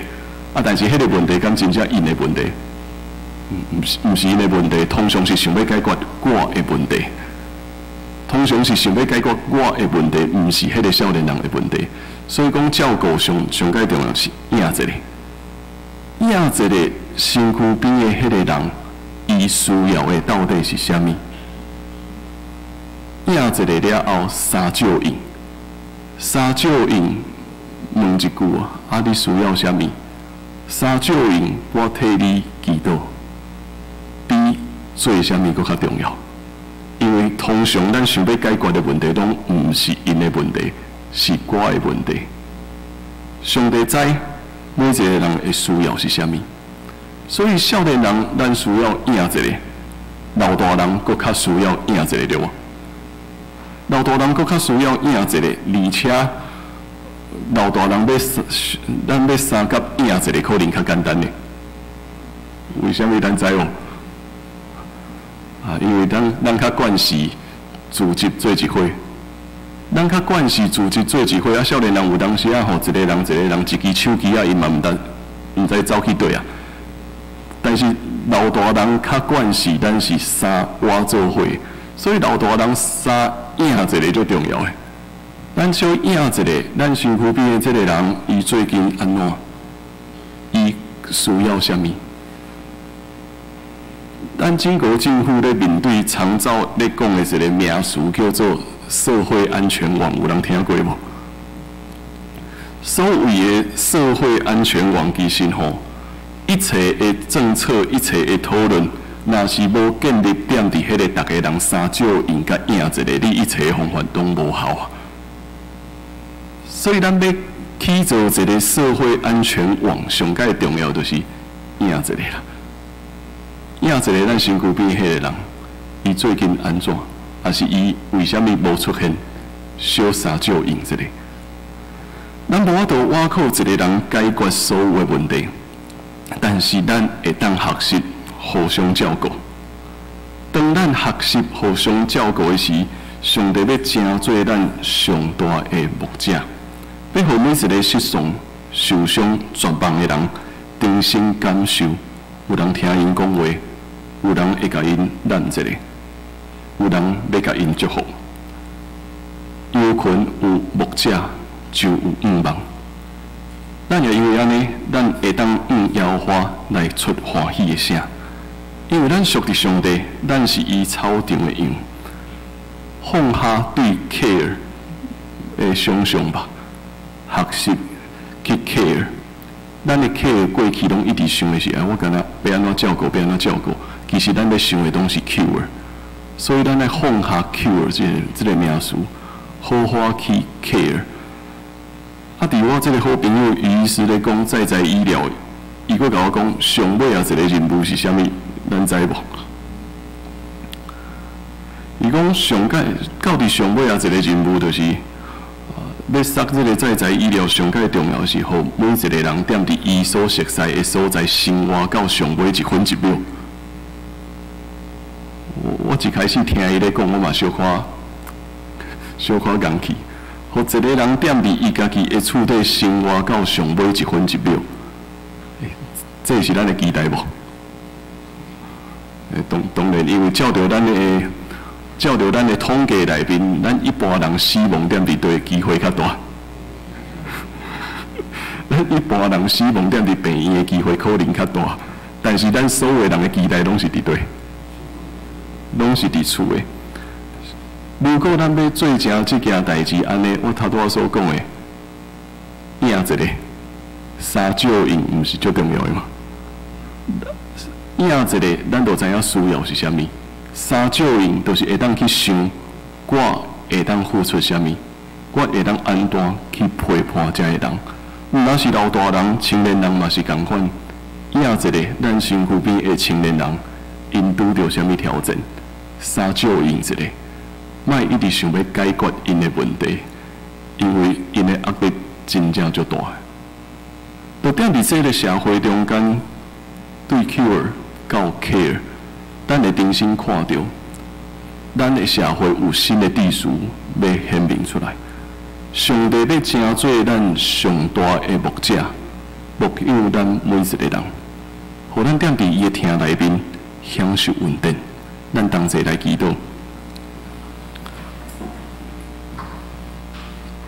但是迄个问题敢真正因的问题，毋是因的问题，通常是想要解决我的问题。通常是想要解决我的问题，毋是迄个少年人的问题。所以讲照顾上重要是应一个，应一个身躯边的迄个人，伊需要的到底是啥物？应一个了后，三照应。三照应，问一句啊，你需要啥物？三照应，我替你祈祷，比做啥物搁较重要。因为通常咱想要解决的问题，拢毋是因的问题，是我的问题。上帝知每一个人的需要是啥物，所以少年人咱需要应一个，老大人搁较需要应一个对无？老大人搁较需要应一个，而且老大人咱要三甲赢一个可能较简单呢？为什么咱知哦？啊，因为咱较惯势组织做一伙，咱较惯势组织做一伙啊。少年人有当时啊，吼一个人一支手机啊，伊嘛毋知走去对啊。但是老大人较惯势，咱是三活做伙，所以老大人三赢一个最重要诶。咱小赢一个，咱身躯边的这个人，伊最近安怎？伊需要啥物？咱中国政府咧面对长照咧讲的一个名词叫做社会安全网，有人听过无？所谓的社会安全网，其实吼，一切的政策、一切的讨论，若是无建立点伫迄个逐个人三少赢甲赢一个，你一切的方法都无效啊。所以咱要起造一个社会安全网，上界重要就是赢一个啦。赢一个咱身躯边迄个人，伊最近安怎？还是伊为虾米无出现？小三少赢一个，咱无法度挖苦一个人解决所有的问题，但是咱会当学习互相照顾。当咱学习互相照顾的时，上帝要成做咱上大的牧者，要互每一个失丧、受伤、绝望的人重新感受。有人听因讲话，有人会甲因拦一下，有人要甲因祝福。有群有牧者，就有望。咱也因为安尼，咱会当用摇花来出欢喜的声，因为咱属伫上帝，咱是伊草场的羊。放下对 care 的想象吧，学习去 care。咱的 care 过去拢一直想的是，我敢若要安怎照顾，要安怎照顾。其实咱要想的拢是 cure， 所以咱来放下 cure 这个名词，好好去 care。啊，伫我这个好朋友于医师咧讲在医疗，伊佫甲我讲，上尾啊一个任务是啥物？咱知无？伊讲上届到底上尾啊一个任务就是，要杀这个在医疗上届重要是，互每一个人踮伫伊所熟悉的所在生活到上尾1分1秒。我一开始听伊咧讲，我嘛小可硬气。互一个人踮伫伊家己的厝底生活到上尾1分1秒，这是咱的期待无？当然，因为照着咱的统计内面，咱一般人死亡踮伫对机会较大。咱一般人死亡踮伫病院的机会可能较大，但是咱所有人的期待拢是伫对，拢是伫厝的。如果咱要做成这件代志，安尼我头拄仔所讲的，赢一个三少赢，毋是最重要的嘛？赢一个，咱就知影需要是啥物。三少赢，就是会当去想，我会当付出啥物，我会当安怎去陪伴这个人。若是老大人、青年人嘛是共款，赢一个，咱身躯边的青年人，因拄着啥物挑战，三少赢一个。莫一直想要解决因的问题，因为因的压力真正足大。就踮伫这个社会中间，对 cure 到 care， 咱会重新看到，咱的社会有新的秩序要显明出来。上帝要成做咱上大的牧者，牧养咱每一个人，互咱踮伫伊的厅内面享受稳定。咱同齐来祈祷。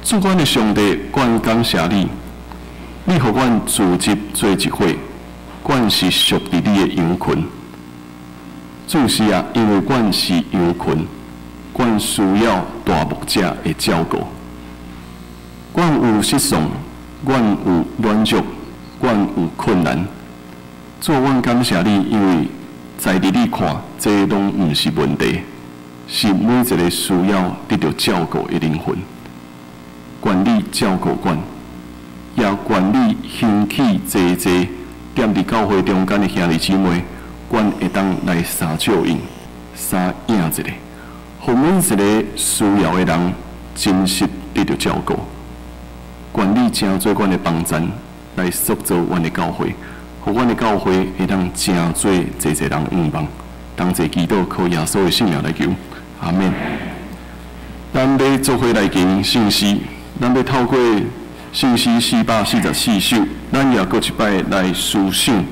主管的上帝，阮感谢你，你互阮组织做一伙，阮是属于你的羊群。主是啊，因为阮是羊群，阮需要大牧者的照顾。阮有失丧，阮有软弱，阮有困难。主，阮感谢你，因为在你看，这拢毋是问题，是每一个需要得到照顾的灵魂。管理照顾阮，也管理兴起济踮伫教会中间的兄弟姊妹，阮会当来三照应、三赢一个，互每一个需要的人真实得到照顾。管理真做阮的帮站，来塑造阮的教会，互阮的教会会当真做济人仰望，当做祈祷靠耶稣的性命来求，阿免。咱要做伙来行信息，咱要透过信息444首，咱也搁一摆来思想，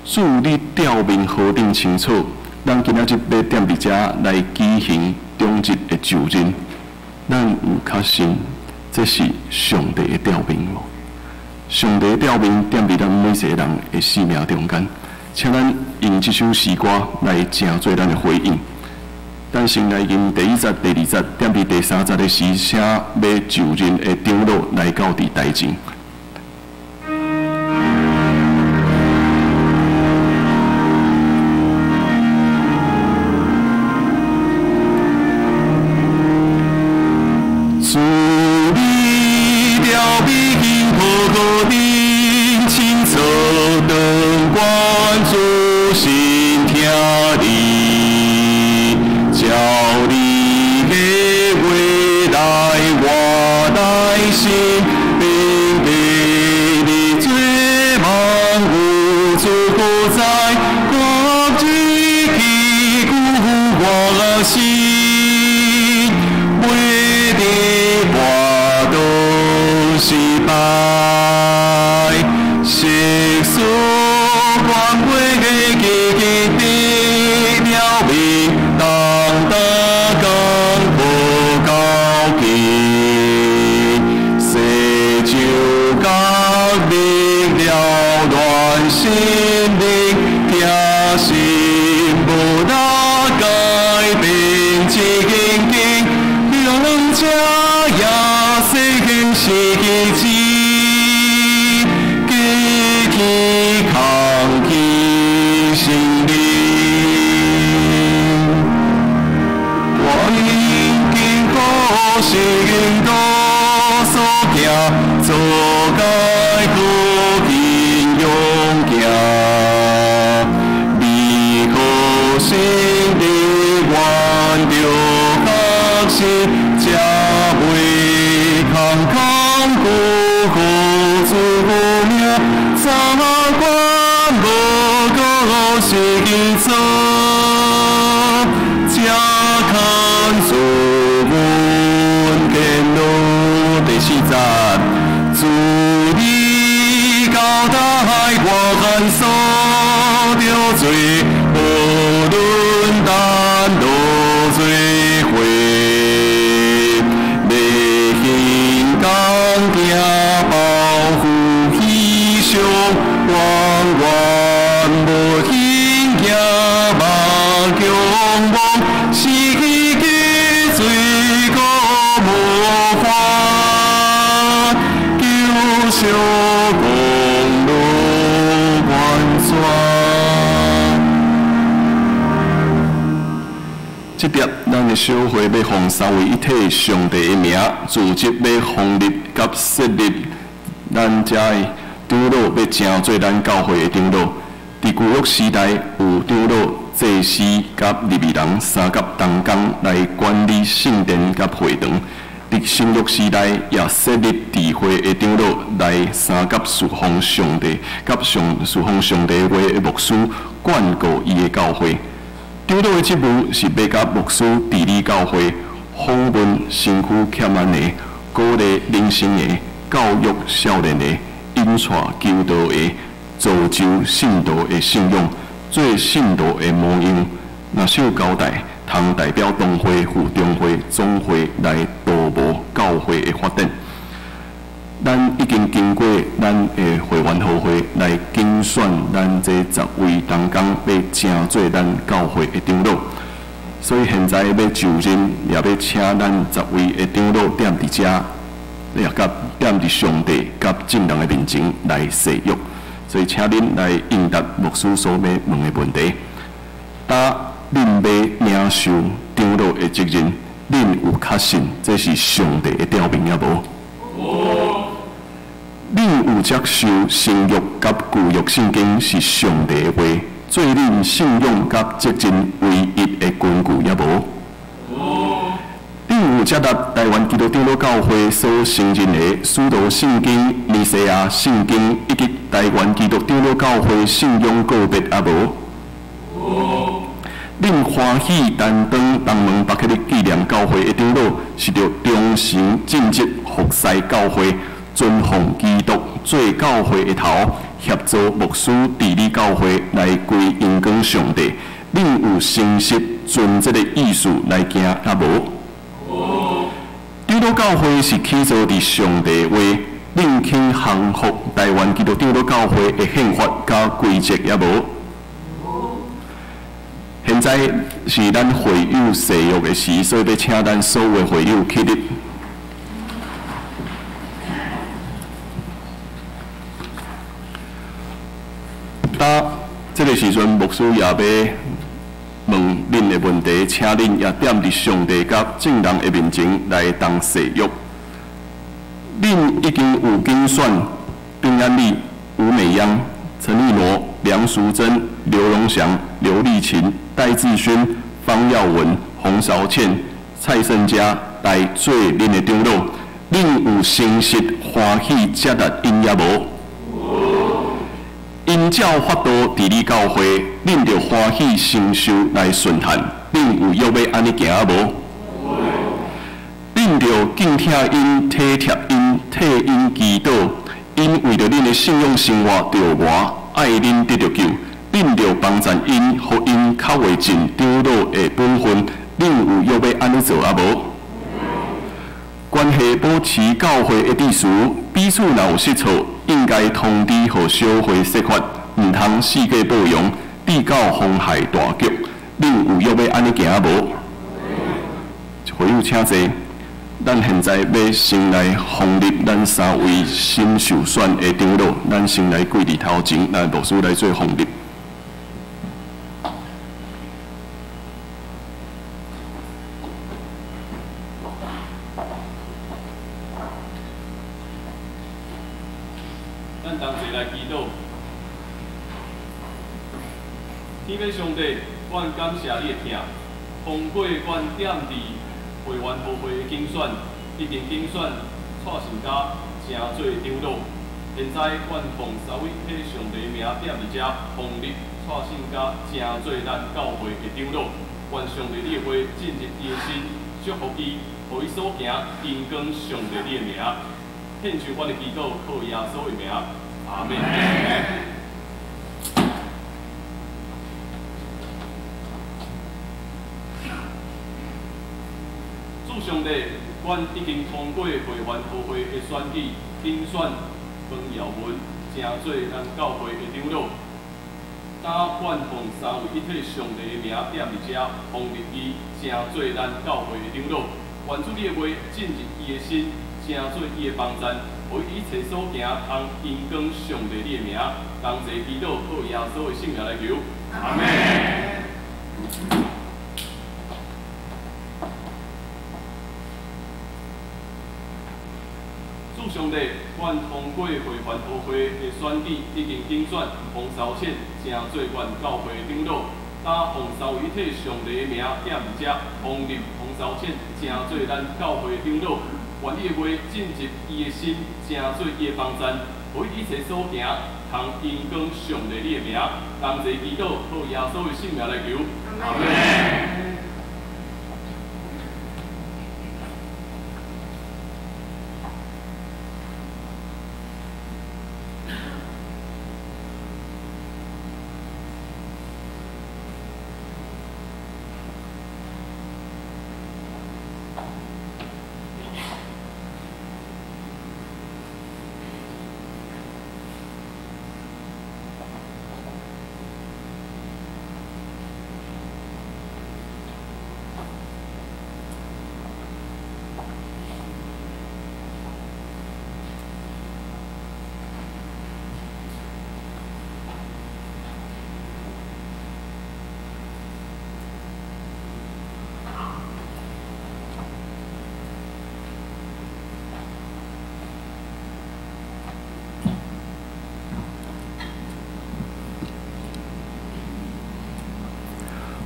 祝你调明河顶青草。咱今仔日要踮伫遮来举行中日的就任，咱有确信这是上帝的调明无？上帝的调明踮伫咱每一个人的生命中间，请咱用这首诗歌来正做咱的回应。咱先来用第1节、第2节，踮伫第3节的时写要就任的长老来到伫台前。祝你调明河顶青草，灯光主心听你，叫你的未来我来信，并给你最忙无处不在，我只记顾我心。失败，世俗光辉的基基的了明，当大江波高起，世就革命了乱心灵，听心无那改变之经经，两者也世间是奇迹。是因多所行，做该可英勇行，你可心的愿着学习，才袂空辜负自命，早管无过是去做，才看做。第4节，祝你交代我看所着罪，无论单路罪悔，内心刚强保护牺牲，永远无轻易目强望，失去的罪过无法。小公路弯转，这点咱的小会要奉三位一体上帝的名，组织要创立甲设立，咱遮的长老要正做咱教会的长老。伫旧约时代有长老、祭司甲利未人三甲同工来管理圣殿甲会堂。伫新约时代，也设立智慧的长老来三甲侍奉上帝，甲侍奉上帝话的牧师，管顾伊的教会。长老的职务是要甲牧师治理教会，访问身躯欠安的，鼓励灵性的，教育少年的，引带求道的，造就信徒的信仰，做信徒的模样。若小交代，通代表东会、附中会、总会来导无教会的发展。咱已经经过咱的会员后会来竞选咱这10位同工，要正做咱教会的长老。所以现在要就任，也要请咱10位的长老踮伫遮，也甲踮伫上帝甲众人的面前来誓约。所以请恁来应答牧师所要问的问题。恁要领受长老的责任，恁有确信这是上帝的调明也无？恁有接受新约甲旧约圣经是上帝的话，做恁信仰甲责任唯一的根据也无？恁有接纳台湾基督长老教会所承认的使徒圣经、弥赛亚圣经以及台湾基督长老教会信仰个别也无。恁欢喜担当东门北克的纪念教会的长老，是着忠诚尽职服侍教会，尊奉基督做教会的头，协助牧师治理教会来归荣光上帝。恁有诚实尽责的意思来行也无？长老教会是起造伫上帝话，恁肯降服台湾基督长老教会的宪法甲规则也无？现在是咱会友誓约的时，所以要请咱所有会友起立。这个时阵，牧师也要问恁的问题，请恁也踮伫上帝甲众人的面前来当誓约。恁已经有竞选丁安丽、吴美央、陈立挪、梁淑珍、刘荣祥、刘丽琴、戴志勋、方耀文、洪韶倩、蔡胜佳来做恁的长老，恁有诚实欢喜接纳因也无？因教法度治理教会，恁着欢喜承受来顺探，恁有约要安尼行无？恁着敬听因、体贴因、替因祈祷，因为着恁的信仰生活着活，爱恁得着救，恁着帮助因，互因较为尽长老的本分，恁有约要安尼做啊无？关系保持教会的秩序，彼此若有失错，应该通知互小会说法，毋通四界报扬，致到妨害大局。恁有约要安尼行无？会友请坐。咱现在要先来奉立咱3位新受选的长老，咱先来跪伫头前，咱牧师来做奉立。咱同齐来祈祷。天父上帝，阮感谢你的听，通过阮点伫会员学会的竞选，已经竞选蔡成家成做长老。现在阮奉3位替上帝名点伫遮，奉立蔡成家成做咱教会的长老。愿上帝你的话进入伊的心，祝福伊，互伊所行荣光上帝你的名。献上阮的祈祷，靠耶稣的名，阿门。主上帝，阮已经通过会员学会的选举，竞选黄耀文成做咱教会的长老。当阮奉3位一体上帝的名点伫遮，奉立伊成做咱教会的长老。愿主你的话进入伊的心，成做伊的帮助，互伊一切所行通荣光上帝你的名。同齐祈祷，靠耶稣的圣名来求，阿门。主上帝，阮通过会员学会的选举，已经竞选洪韶倩成做阮教会的长老。当奉3位一体上帝的名点伫遮，奉立洪韶倩成做咱教会的长老。愿你的话进入伊的心，成做伊的帮助，互伊一切所行通荣光上帝你的名。同齐祈祷，靠耶稣的圣名来求，阿门。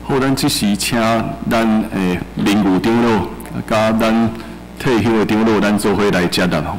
好，咱即时请咱林务长老甲咱退休的长老，咱做伙来接纳吼。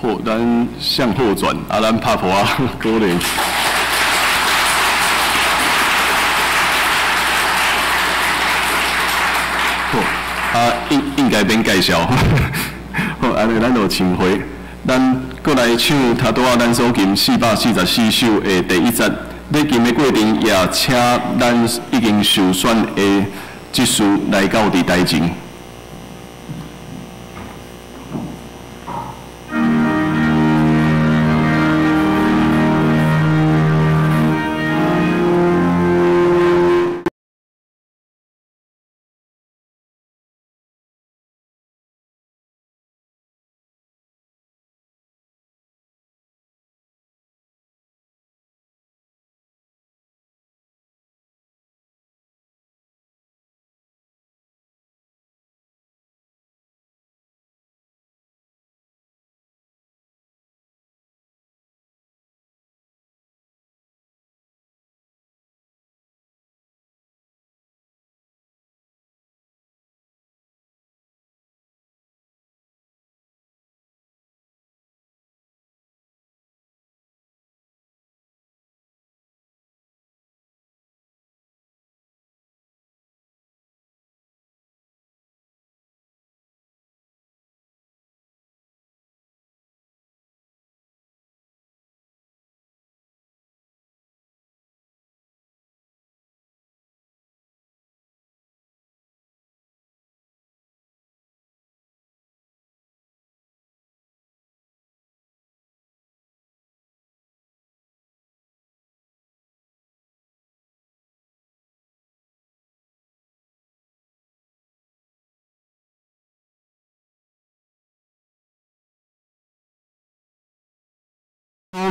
好，咱向后转，咱拍婆啊，鼓励。好，应该免介绍。好，安尼咱就请回，咱过来唱他多咱所琴444首的第一节。在琴的过程，也请咱已经受选的技术来到伫台前。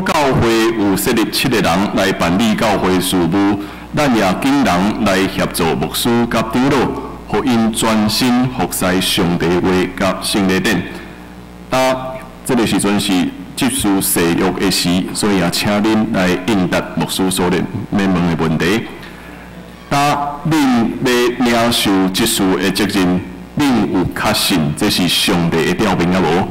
教会有设立7个人来办理教会事务，咱也请人来协助牧师甲长老，互因专心服侍上帝话甲圣礼典。这个时阵是接受誓约的时，所以也请恁来应答牧师所问问的问题。恁要领受接受的责任，恁有确信这是上帝的调兵啊无？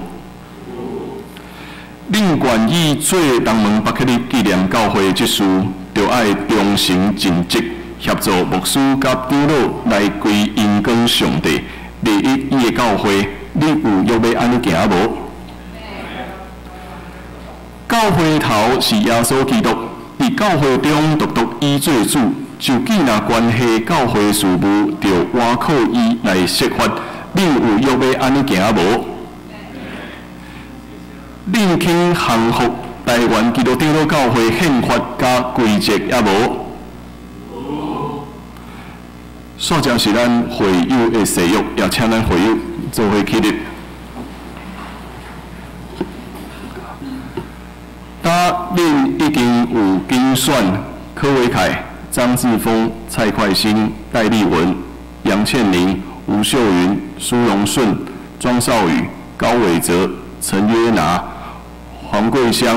恁愿意做东门北克里纪念教会职事，就爱忠诚尽职，协助牧师甲长老来归因跟上帝，利益伊的教会。你有约要安尼行无？教会头是耶稣基督，伫教会中独独伊做主，就既若关系教会事务，就倚靠伊来设法。恁有约要安尼行无？恁肯降服台湾基督长老教会宪法甲规则也无？煞将是咱会友的誓约，也请咱会友做伙起立。恁已经有竞选柯维凯、张志峰、蔡快兴、戴立文、杨倩玲、吴秀云、苏荣顺、庄少宇、高伟哲、陈约拿、黄桂香、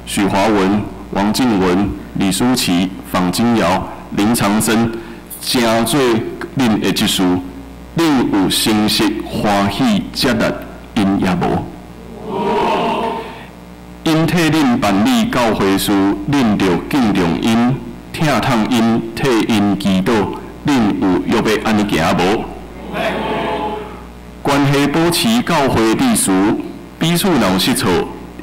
许华文、王静文、李舒淇、访金瑶、林长生，正做恁的职事，恁有诚实欢喜接纳因也无？因替恁办理教会事，恁着敬重因，疼痛因，替因祈祷。恁有约要安尼行无？关系持教会秩序，彼此若有失错，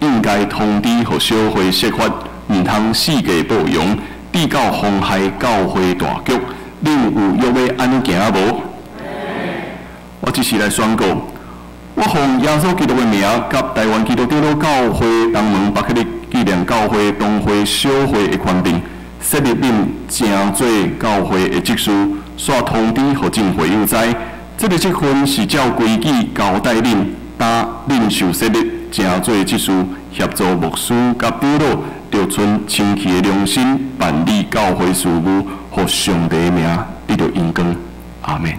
应该通知和小会说法，唔通四界报扬，致到妨害教会大局。恁有约要安尼行无？我即时来宣告，我奉耶稣基督的名，甲台湾基督长老教会东门北克利纪念教会东会小会的权柄，设立恁正做教会的职事，煞通知互正会友知。这个职分是照规矩交代恁，担恁受设立正做职事，协助牧师甲长老，着存清气的良心办理教会事务，互上帝的名得到荣光。阿门。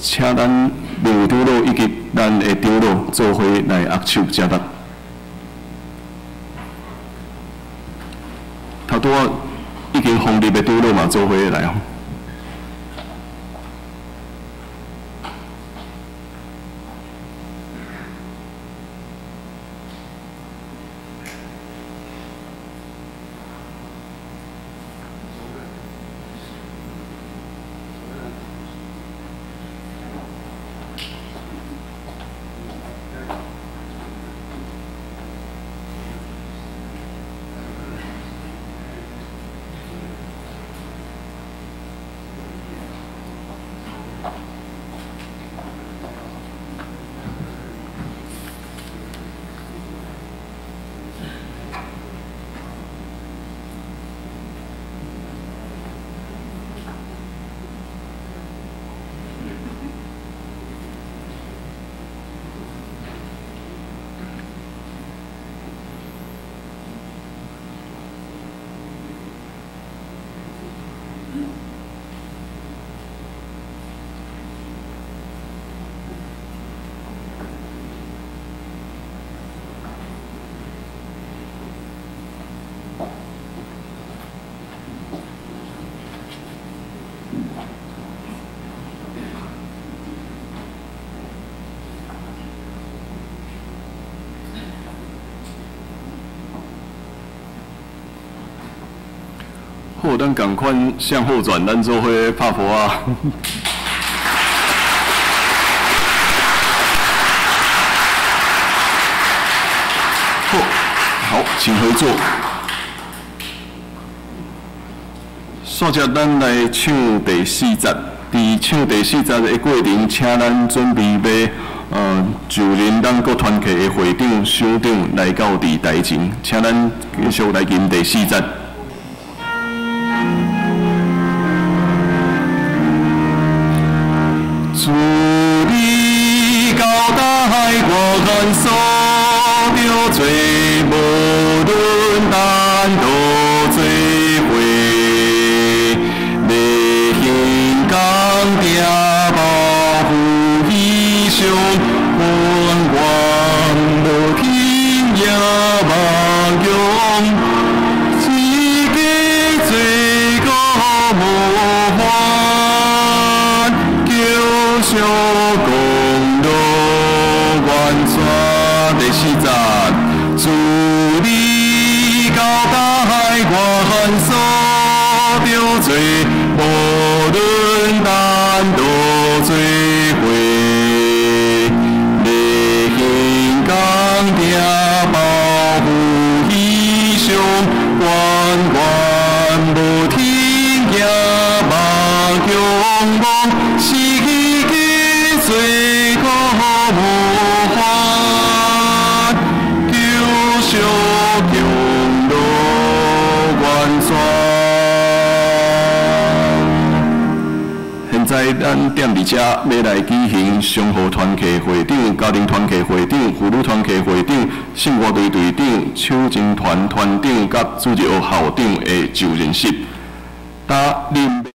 请咱刘长老以及咱的长老做伙来握手接力。头拄仔已经奉立的长老嘛做伙来哦。好，咱共款向后转，咱做伙拍婆啊！好，请合作。煞接咱来唱第4节，伫唱第4节的过程，请咱准备要就任咱各团契的会长、省长来到伫台前，请咱继续来吟第4节。自你交代我愿所着做，无论单独做伙，内心刚定保护理想，光光无天也望强。小公路完全第4节，自你交代我愿所着做，无论单独做伙，内心刚定保护理想，关关无天也望强望。最高无法救赎强路完全。现在咱踮伫遮要来举行上河团契会长、家庭团契会长、妇女团契会长、圣歌队队长、手情团团长甲主席校长的就任式。答恁。